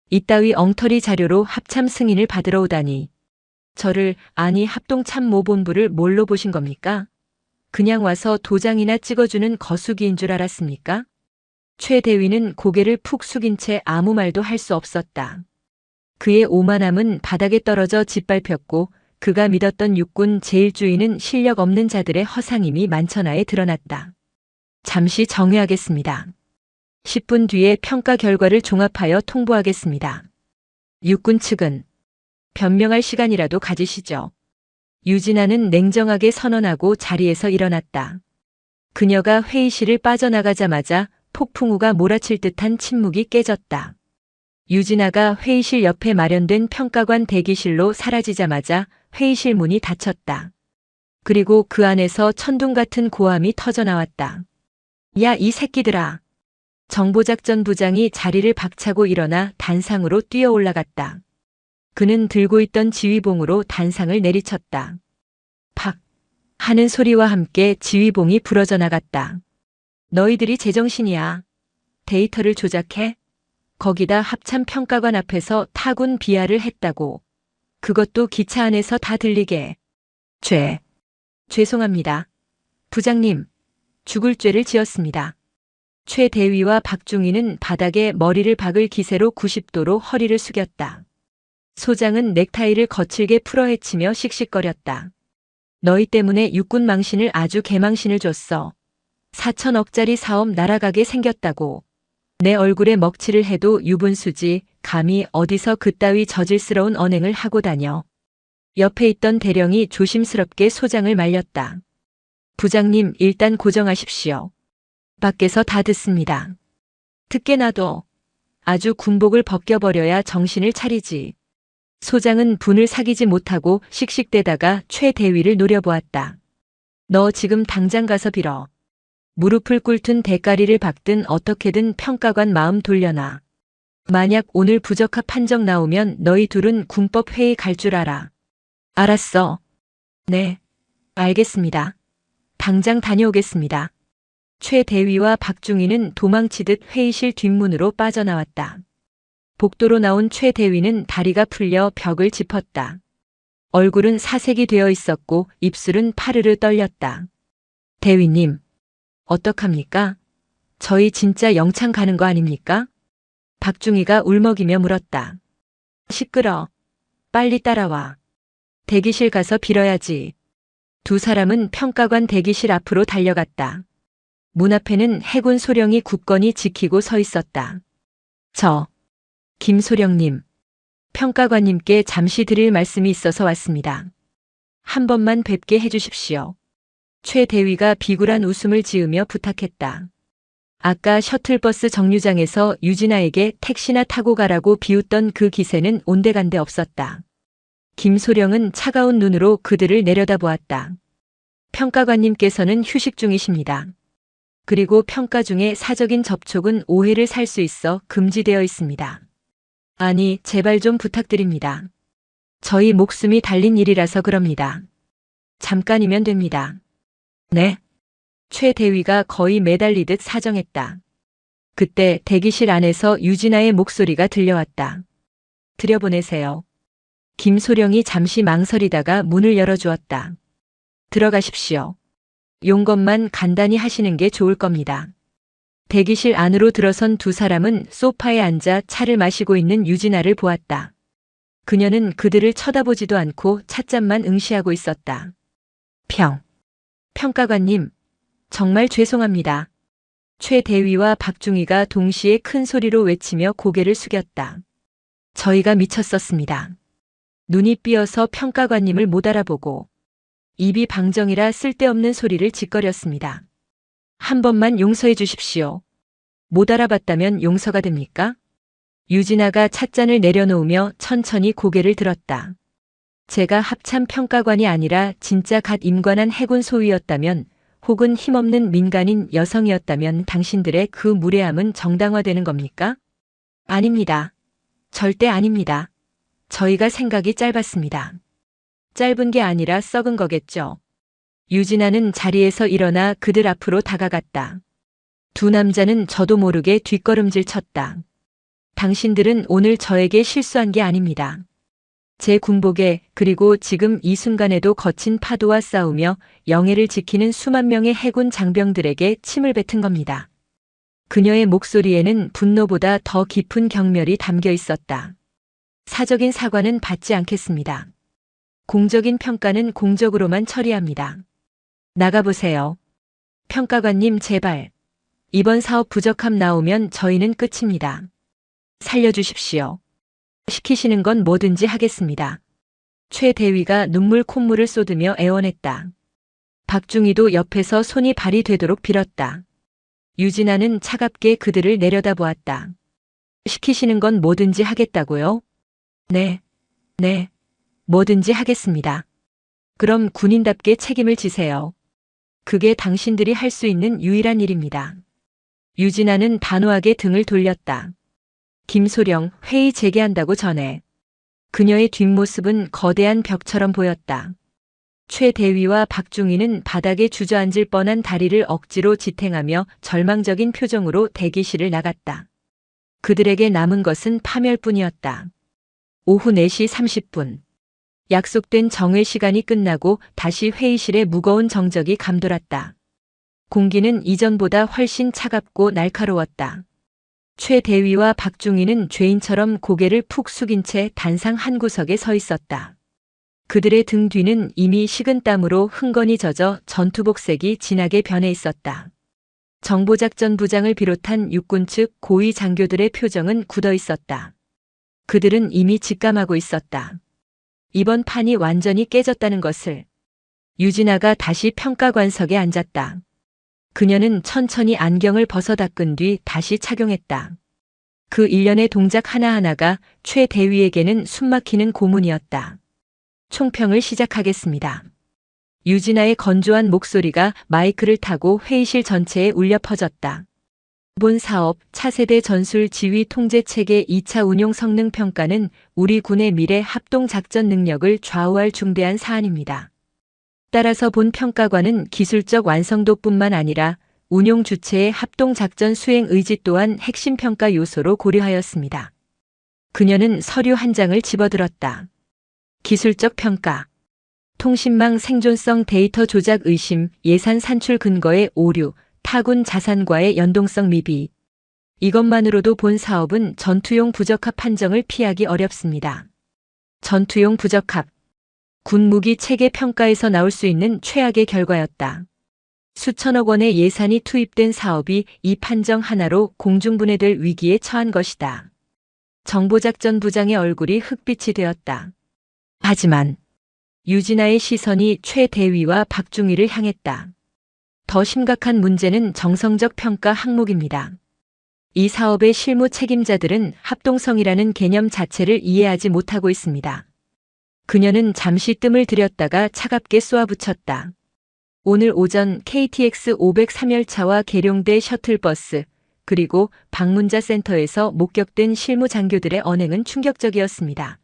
[SPEAKER 2] 이따위 엉터리 자료로 합참 승인을 받으러 오다니. 저를, 아니 합동참모본부를 뭘로 보신 겁니까? 그냥 와서 도장이나 찍어주는 거수기인 줄 알았습니까? 최 대위는 고개를 푹 숙인 채 아무 말도 할 수 없었다. 그의 오만함은 바닥에 떨어져 짓밟혔고 그가 믿었던 육군 제1주의는 실력 없는 자들의 허상임이 만천하에 드러났다. 잠시 정회하겠습니다. 10분 뒤에 평가 결과를 종합하여 통보하겠습니다. 육군 측은 변명할 시간이라도 가지시죠. 유진아는 냉정하게 선언하고 자리에서 일어났다. 그녀가 회의실을 빠져나가자마자 폭풍우가 몰아칠 듯한 침묵이 깨졌다. 유진아가 회의실 옆에 마련된 평가관 대기실로 사라지자마자 회의실 문이 닫혔다. 그리고 그 안에서 천둥 같은 고함이 터져나왔다. 야, 이 새끼들아. 정보작전부장이 자리를 박차고 일어나 단상으로 뛰어 올라갔다. 그는 들고 있던 지휘봉으로 단상을 내리쳤다. 팍! 하는 소리와 함께 지휘봉이 부러져 나갔다. 너희들이 제정신이야. 데이터를 조작해? 거기다 합참평가관 앞에서 타군 비하를 했다고. 그것도 기차 안에서 다 들리게. 죄송합니다. 부장님, 죽을 죄를 지었습니다. 최 대위와 박중희는 바닥에 머리를 박을 기세로 90도로 허리를 숙였다. 소장은 넥타이를 거칠게 풀어헤치며 씩씩거렸다. 너희 때문에 육군 망신을 아주 개망신을 줬어. 4천억짜리 사업 날아가게 생겼다고. 내 얼굴에 먹칠을 해도 유분수지 감히 어디서 그따위 저질스러운 언행을 하고 다녀. 옆에 있던 대령이 조심스럽게 소장을 말렸다. 부장님, 일단 고정하십시오. 밖에서 다 듣습니다. 듣게 놔둬. 아주 군복을 벗겨버려야 정신을 차리지. 소장은 분을 사귀지 못하고 씩씩대다가 최 대위를 노려보았다. 너 지금 당장 가서 빌어. 무릎을 꿇든 대가리를 박든 어떻게든 평가관 마음 돌려놔. 만약 오늘 부적합 판정 나오면 너희 둘은 군법 회의 갈 줄 알아. 알았어. 네. 알겠습니다. 당장 다녀오겠습니다. 최 대위와 박중희는 도망치듯 회의실 뒷문으로 빠져나왔다. 복도로 나온 최 대위는 다리가 풀려 벽을 짚었다. 얼굴은 사색이 되어 있었고 입술은 파르르 떨렸다. 대위님, 어떡합니까? 저희 진짜 영창 가는 거 아닙니까? 박중희가 울먹이며 물었다. 시끄러. 빨리 따라와. 대기실 가서 빌어야지. 두 사람은 평가관 대기실 앞으로 달려갔다. 문 앞에는 해군 소령이 굳건히 지키고 서 있었다. 김소령님. 평가관님께 잠시 드릴 말씀이 있어서 왔습니다. 한 번만 뵙게 해주십시오. 최 대위가 비굴한 웃음을 지으며 부탁했다. 아까 셔틀버스 정류장에서 유진아에게 택시나 타고 가라고 비웃던 그 기세는 온데간데 없었다. 김소령은 차가운 눈으로 그들을 내려다보았다. 평가관님께서는 휴식 중이십니다. 그리고 평가 중에 사적인 접촉은 오해를 살 수 있어 금지되어 있습니다. 아니, 제발 좀 부탁드립니다. 저희 목숨이 달린 일이라서 그럽니다. 잠깐이면 됩니다. 네. 최 대위가 거의 매달리듯 사정했다. 그때 대기실 안에서 유진아의 목소리가 들려왔다. 들여보내세요. 김소령이 잠시 망설이다가 문을 열어주었다. 들어가십시오. 용건만 간단히 하시는 게 좋을 겁니다. 대기실 안으로 들어선 두 사람은 소파에 앉아 차를 마시고 있는 유진아를 보았다. 그녀는 그들을 쳐다보지도 않고 찻잔만 응시하고 있었다. 평가관님, 정말 죄송합니다. 최 대위와 박중희가 동시에 큰 소리로 외치며 고개를 숙였다. 저희가 미쳤었습니다. 눈이 삐어서 평가관님을 못 알아보고 입이 방정이라 쓸데없는 소리를 짓거렸습니다. 한 번만 용서해 주십시오. 못 알아봤다면 용서가 됩니까? 유진아가 찻잔을 내려놓으며 천천히 고개를 들었다. 제가 합참 평가관이 아니라 진짜 갓 임관한 해군 소위였다면 혹은 힘없는 민간인 여성이었다면 당신들의 그 무례함은 정당화되는 겁니까? 아닙니다. 절대 아닙니다. 저희가 생각이 짧았습니다. 짧은 게 아니라 썩은 거겠죠. 유진아는 자리에서 일어나 그들 앞으로 다가갔다. 두 남자는 저도 모르게 뒷걸음질 쳤다. 당신들은 오늘 저에게 실수한 게 아닙니다. 제 군복에 그리고 지금 이 순간에도 거친 파도와 싸우며 영해를 지키는 수만 명의 해군 장병들에게 침을 뱉은 겁니다. 그녀의 목소리에는 분노보다 더 깊은 경멸이 담겨 있었다. 사적인 사과는 받지 않겠습니다. 공적인 평가는 공적으로만 처리합니다. 나가보세요. 평가관님 제발. 이번 사업 부적합 나오면 저희는 끝입니다. 살려주십시오. 시키시는 건 뭐든지 하겠습니다. 최 대위가 눈물 콧물을 쏟으며 애원했다. 박중희도 옆에서 손이 발이 되도록 빌었다. 유진아는 차갑게 그들을 내려다보았다. 시키시는 건 뭐든지 하겠다고요? 네, 뭐든지 하겠습니다. 그럼 군인답게 책임을 지세요. 그게 당신들이 할 수 있는 유일한 일입니다. 유진아는 단호하게 등을 돌렸다. 김소령, 회의 재개한다고 전해. 그녀의 뒷모습은 거대한 벽처럼 보였다. 최 대위와 박중희는 바닥에 주저앉을 뻔한 다리를 억지로 지탱하며 절망적인 표정으로 대기실을 나갔다. 그들에게 남은 것은 파멸뿐이었다. 오후 4시 30분. 약속된 정회 시간이 끝나고 다시 회의실에 무거운 정적이 감돌았다. 공기는 이전보다 훨씬 차갑고 날카로웠다. 최 대위와 박중희는 죄인처럼 고개를 푹 숙인 채 단상 한 구석에 서 있었다. 그들의 등 뒤는 이미 식은 땀으로 흥건히 젖어 전투복색이 진하게 변해 있었다. 정보작전부장을 비롯한 육군 측 고위 장교들의 표정은 굳어 있었다. 그들은 이미 직감하고 있었다. 이번 판이 완전히 깨졌다는 것을. 유진아가 다시 평가관석에 앉았다. 그녀는 천천히 안경을 벗어 닦은 뒤 다시 착용했다. 그 일련의 동작 하나하나가 최 대위에게는 숨막히는 고문이었다. 총평을 시작하겠습니다. 유진아의 건조한 목소리가 마이크를 타고 회의실 전체에 울려 퍼졌다. 본 사업 차세대 전술 지휘 통제 체계 2차 운용 성능 평가는 우리 군의 미래 합동 작전 능력을 좌우할 중대한 사안입니다. 따라서 본 평가관은 기술적 완성도뿐만 아니라 운용 주체의 합동 작전 수행 의지 또한 핵심 평가 요소로 고려하였습니다. 그녀는 서류 한 장을 집어들었다. 기술적 평가. 통신망 생존성 데이터 조작 의심, 예산 산출 근거의 오류, 타군 자산과의 연동성 미비. 이것만으로도 본 사업은 전투용 부적합 판정을 피하기 어렵습니다. 전투용 부적합. 군무기 체계 평가에서 나올 수 있는 최악의 결과였다. 수천억 원의 예산이 투입된 사업이 이 판정 하나로 공중분해될 위기에 처한 것이다. 정보작전부장의 얼굴이 흑빛이 되었다. 하지만 유진아의 시선이 최 대위와 박중희를 향했다. 더 심각한 문제는 정성적 평가 항목입니다. 이 사업의 실무 책임자들은 합동성이라는 개념 자체를 이해하지 못하고 있습니다. 그녀는 잠시 뜸을 들였다가 차갑게 쏘아붙였다. 오늘 오전 KTX 503열차와 계룡대 셔틀버스, 그리고 방문자 센터에서 목격된 실무 장교들의 언행은 충격적이었습니다.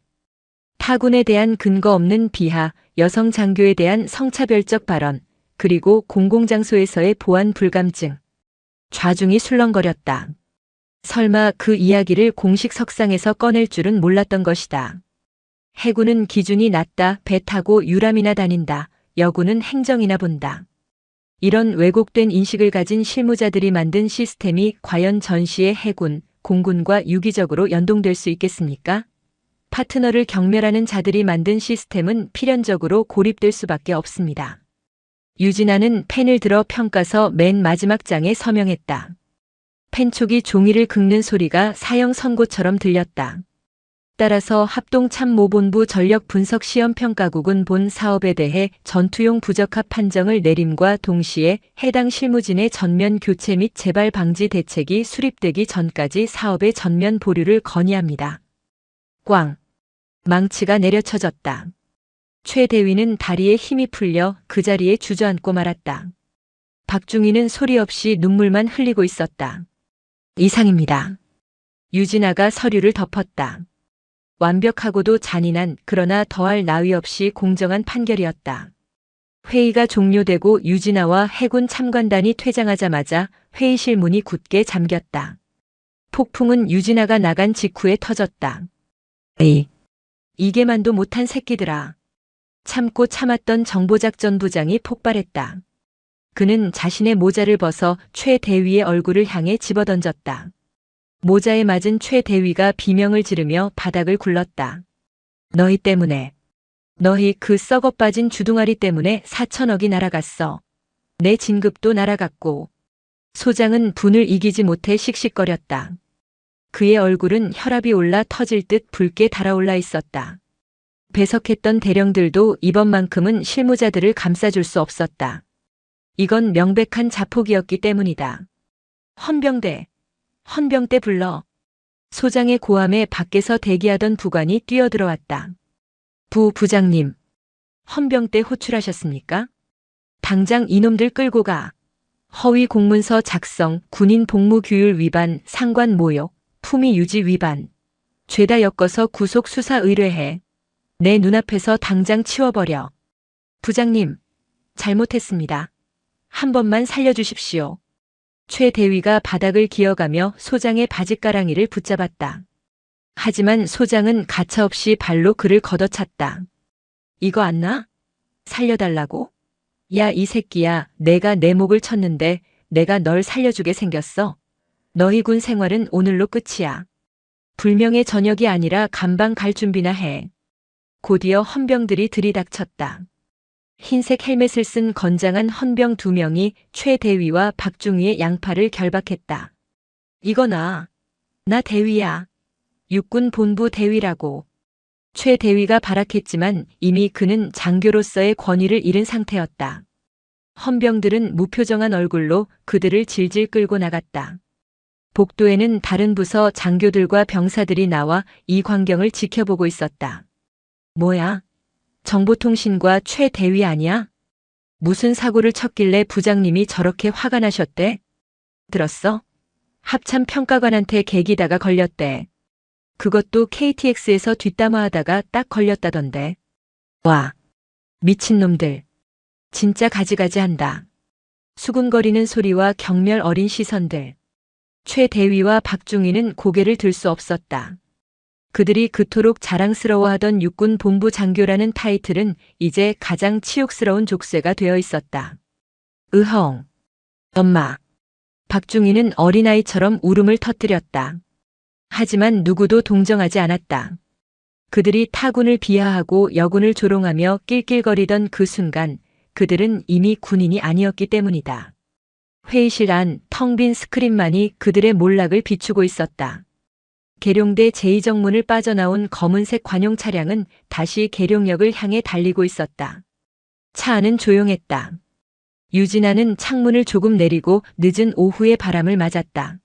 [SPEAKER 2] 타군에 대한 근거 없는 비하, 여성 장교에 대한 성차별적 발언, 그리고 공공장소에서의 보안 불감증. 좌중이 술렁거렸다. 설마 그 이야기를 공식 석상에서 꺼낼 줄은 몰랐던 것이다. 해군은 기준이 낮다, 배 타고 유람이나 다닌다, 여군은 행정이나 본다. 이런 왜곡된 인식을 가진 실무자들이 만든 시스템이 과연 전시의 해군, 공군과 유기적으로 연동될 수 있겠습니까? 파트너를 경멸하는 자들이 만든 시스템은 필연적으로 고립될 수밖에 없습니다. 유진아는 펜을 들어 평가서 맨 마지막 장에 서명했다. 펜촉이 종이를 긁는 소리가 사형 선고처럼 들렸다. 따라서 합동참모본부 전력분석시험평가국은 본 사업에 대해 전투용 부적합 판정을 내림과 동시에 해당 실무진의 전면 교체 및 재발 방지 대책이 수립되기 전까지 사업의 전면 보류를 건의합니다. 꽝. 망치가 내려쳐졌다. 최 대위는 다리에 힘이 풀려 그 자리에 주저앉고 말았다. 박중희는 소리 없이 눈물만 흘리고 있었다. 이상입니다. 유진아가 서류를 덮었다. 완벽하고도 잔인한 그러나 더할 나위 없이 공정한 판결이었다. 회의가 종료되고 유진아와 해군 참관단이 퇴장하자마자 회의실 문이 굳게 잠겼다. 폭풍은 유진아가 나간 직후에 터졌다. 이게만도 못한 새끼들아. 참고 참았던 정보작전부장이 폭발했다. 그는 자신의 모자를 벗어 최 대위의 얼굴을 향해 집어던졌다. 모자에 맞은 최 대위가 비명을 지르며 바닥을 굴렀다. 너희 때문에. 너희 그 썩어 빠진 주둥아리 때문에 4천억이 날아갔어. 내 진급도 날아갔고. 소장은 분을 이기지 못해 씩씩거렸다. 그의 얼굴은 혈압이 올라 터질 듯 붉게 달아올라 있었다. 배석했던 대령들도 이번만큼은 실무자들을 감싸줄 수 없었다. 이건 명백한 자폭이었기 때문이다. 헌병대 불러. 소장의 고함에 밖에서 대기하던 부관이 뛰어들어왔다. 부장님, 헌병대 호출하셨습니까? 당장 이놈들 끌고 가. 허위 공문서 작성, 군인 복무규율 위반, 상관 모욕, 품위 유지 위반. 죄다 엮어서 구속 수사 의뢰해. 내 눈앞에서 당장 치워버려. 부장님, 잘못했습니다. 한 번만 살려주십시오. 최 대위가 바닥을 기어가며 소장의 바짓가랑이를 붙잡았다. 하지만 소장은 가차없이 발로 그를 걷어찼다. 이거 안 나? 살려달라고? 야, 이 새끼야, 내가 내 목을 쳤는데 내가 널 살려주게 생겼어. 너희 군 생활은 오늘로 끝이야. 불명의 저녁이 아니라 감방 갈 준비나 해. 곧이어 헌병들이 들이닥쳤다. 흰색 헬멧을 쓴 건장한 헌병 2명이 최 대위와 박중희의 양팔을 결박했다. 이거 나 대위야. 육군 본부 대위라고. 최 대위가 발악했지만 이미 그는 장교로서의 권위를 잃은 상태였다. 헌병들은 무표정한 얼굴로 그들을 질질 끌고 나갔다. 복도에는 다른 부서 장교들과 병사들이 나와 이 광경을 지켜보고 있었다. 뭐야? 정보통신과 최 대위 아니야? 무슨 사고를 쳤길래 부장님이 저렇게 화가 나셨대? 들었어? 합참 평가관한테 개기다가 걸렸대. 그것도 KTX에서 뒷담화하다가 딱 걸렸다던데. 와, 미친놈들. 진짜 가지가지 한다. 수군거리는 소리와 경멸 어린 시선들. 최 대위와 박중희는 고개를 들 수 없었다. 그들이 그토록 자랑스러워하던 육군 본부 장교라는 타이틀은 이제 가장 치욕스러운 족쇄가 되어 있었다. 으헝. 엄마. 박중희는 어린아이처럼 울음을 터뜨렸다. 하지만 누구도 동정하지 않았다. 그들이 타군을 비하하고 여군을 조롱하며 낄낄거리던 그 순간 그들은 이미 군인이 아니었기 때문이다. 회의실 안 텅 빈 스크린만이 그들의 몰락을 비추고 있었다. 계룡대 제2정문을 빠져나온 검은색 관용 차량은 다시 계룡역을 향해 달리고 있었다. 차 안은 조용했다. 유진아는 창문을 조금 내리고 늦은 오후의 바람을 맞았다.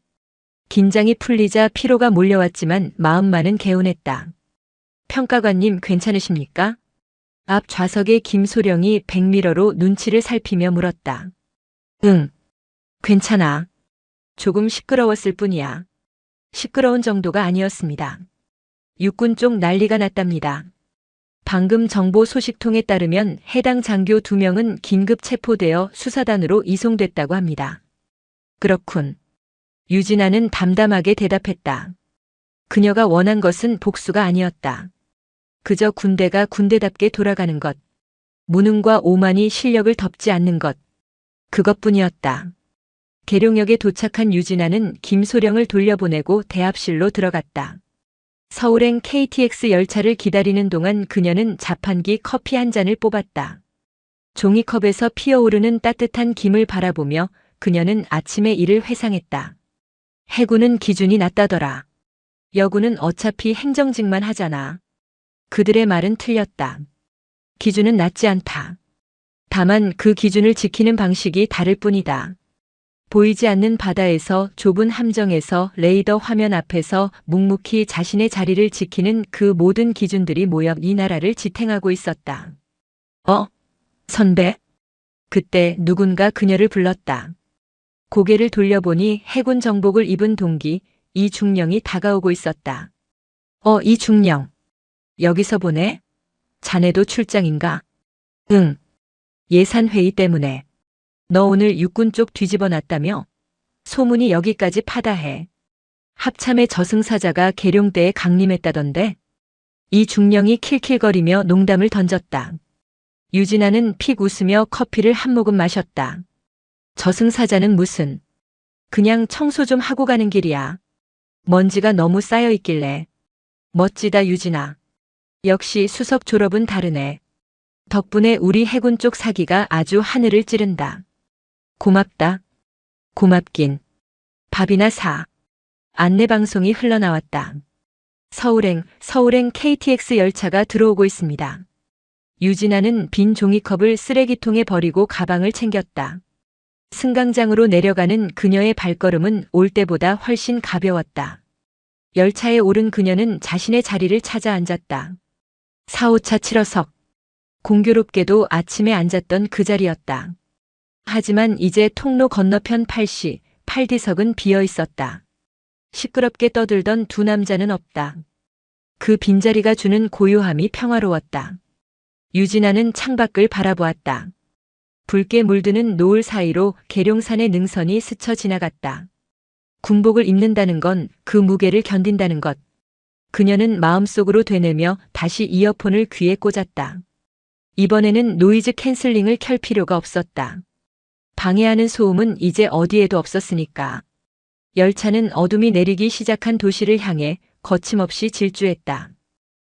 [SPEAKER 2] 긴장이 풀리자 피로가 몰려왔지만 마음만은 개운했다. 평가관님 괜찮으십니까? 앞 좌석의 김소령이 백미러로 눈치를 살피며 물었다. 응, 괜찮아. 조금 시끄러웠을 뿐이야. 시끄러운 정도가 아니었습니다. 육군 쪽 난리가 났답니다. 방금 정보 소식통에 따르면 해당 장교 2명은 긴급 체포되어 수사단으로 이송됐다고 합니다. 그렇군. 유진아는 담담하게 대답했다. 그녀가 원한 것은 복수가 아니었다. 그저 군대가 군대답게 돌아가는 것. 무능과 오만이 실력을 덮지 않는 것. 그것뿐이었다. 계룡역에 도착한 유진아는 김소령을 돌려보내고 대합실로 들어갔다. 서울행 KTX 열차를 기다리는 동안 그녀는 자판기 커피 한 잔을 뽑았다. 종이컵에서 피어오르는 따뜻한 김을 바라보며 그녀는 아침의 일을 회상했다. 해군은 기준이 낮다더라. 여군은 어차피 행정직만 하잖아. 그들의 말은 틀렸다. 기준은 낮지 않다. 다만 그 기준을 지키는 방식이 다를 뿐이다. 보이지 않는 바다에서 좁은 함정에서 레이더 화면 앞에서 묵묵히 자신의 자리를 지키는 그 모든 기준들이 모여 이 나라를 지탱하고 있었다. 선배? 그때 누군가 그녀를 불렀다. 고개를 돌려보니 해군 정복을 입은 동기 이중령이 다가오고 있었다. 이중령. 여기서 보네? 자네도 출장인가? 응. 예산회의 때문에. 너 오늘 육군 쪽 뒤집어 놨다며? 소문이 여기까지 파다해. 합참의 저승사자가 계룡대에 강림했다던데? 이중령이 킬킬거리며 농담을 던졌다. 유진아는 픽 웃으며 커피를 한 모금 마셨다. 저승사자는 무슨. 그냥 청소 좀 하고 가는 길이야. 먼지가 너무 쌓여 있길래. 멋지다 유진아. 역시 수석 졸업은 다르네. 덕분에 우리 해군 쪽 사기가 아주 하늘을 찌른다. 고맙다. 고맙긴. 밥이나 사. 안내방송이 흘러나왔다. 서울행 KTX 열차가 들어오고 있습니다. 유진아는 빈 종이컵을 쓰레기통에 버리고 가방을 챙겼다. 승강장으로 내려가는 그녀의 발걸음은 올 때보다 훨씬 가벼웠다. 열차에 오른 그녀는 자신의 자리를 찾아 앉았다. 4호차 7호석. 공교롭게도 아침에 앉았던 그 자리였다. 하지만 이제 통로 건너편 8시, 8D석은 비어 있었다. 시끄럽게 떠들던 두 남자는 없다. 그 빈자리가 주는 고요함이 평화로웠다. 유진아는 창밖을 바라보았다. 붉게 물드는 노을 사이로 계룡산의 능선이 스쳐 지나갔다. 군복을 입는다는 건 그 무게를 견딘다는 것. 그녀는 마음속으로 되뇌며 다시 이어폰을 귀에 꽂았다. 이번에는 노이즈 캔슬링을 켤 필요가 없었다. 방해하는 소음은 이제 어디에도 없었으니까. 열차는 어둠이 내리기 시작한 도시를 향해 거침없이 질주했다.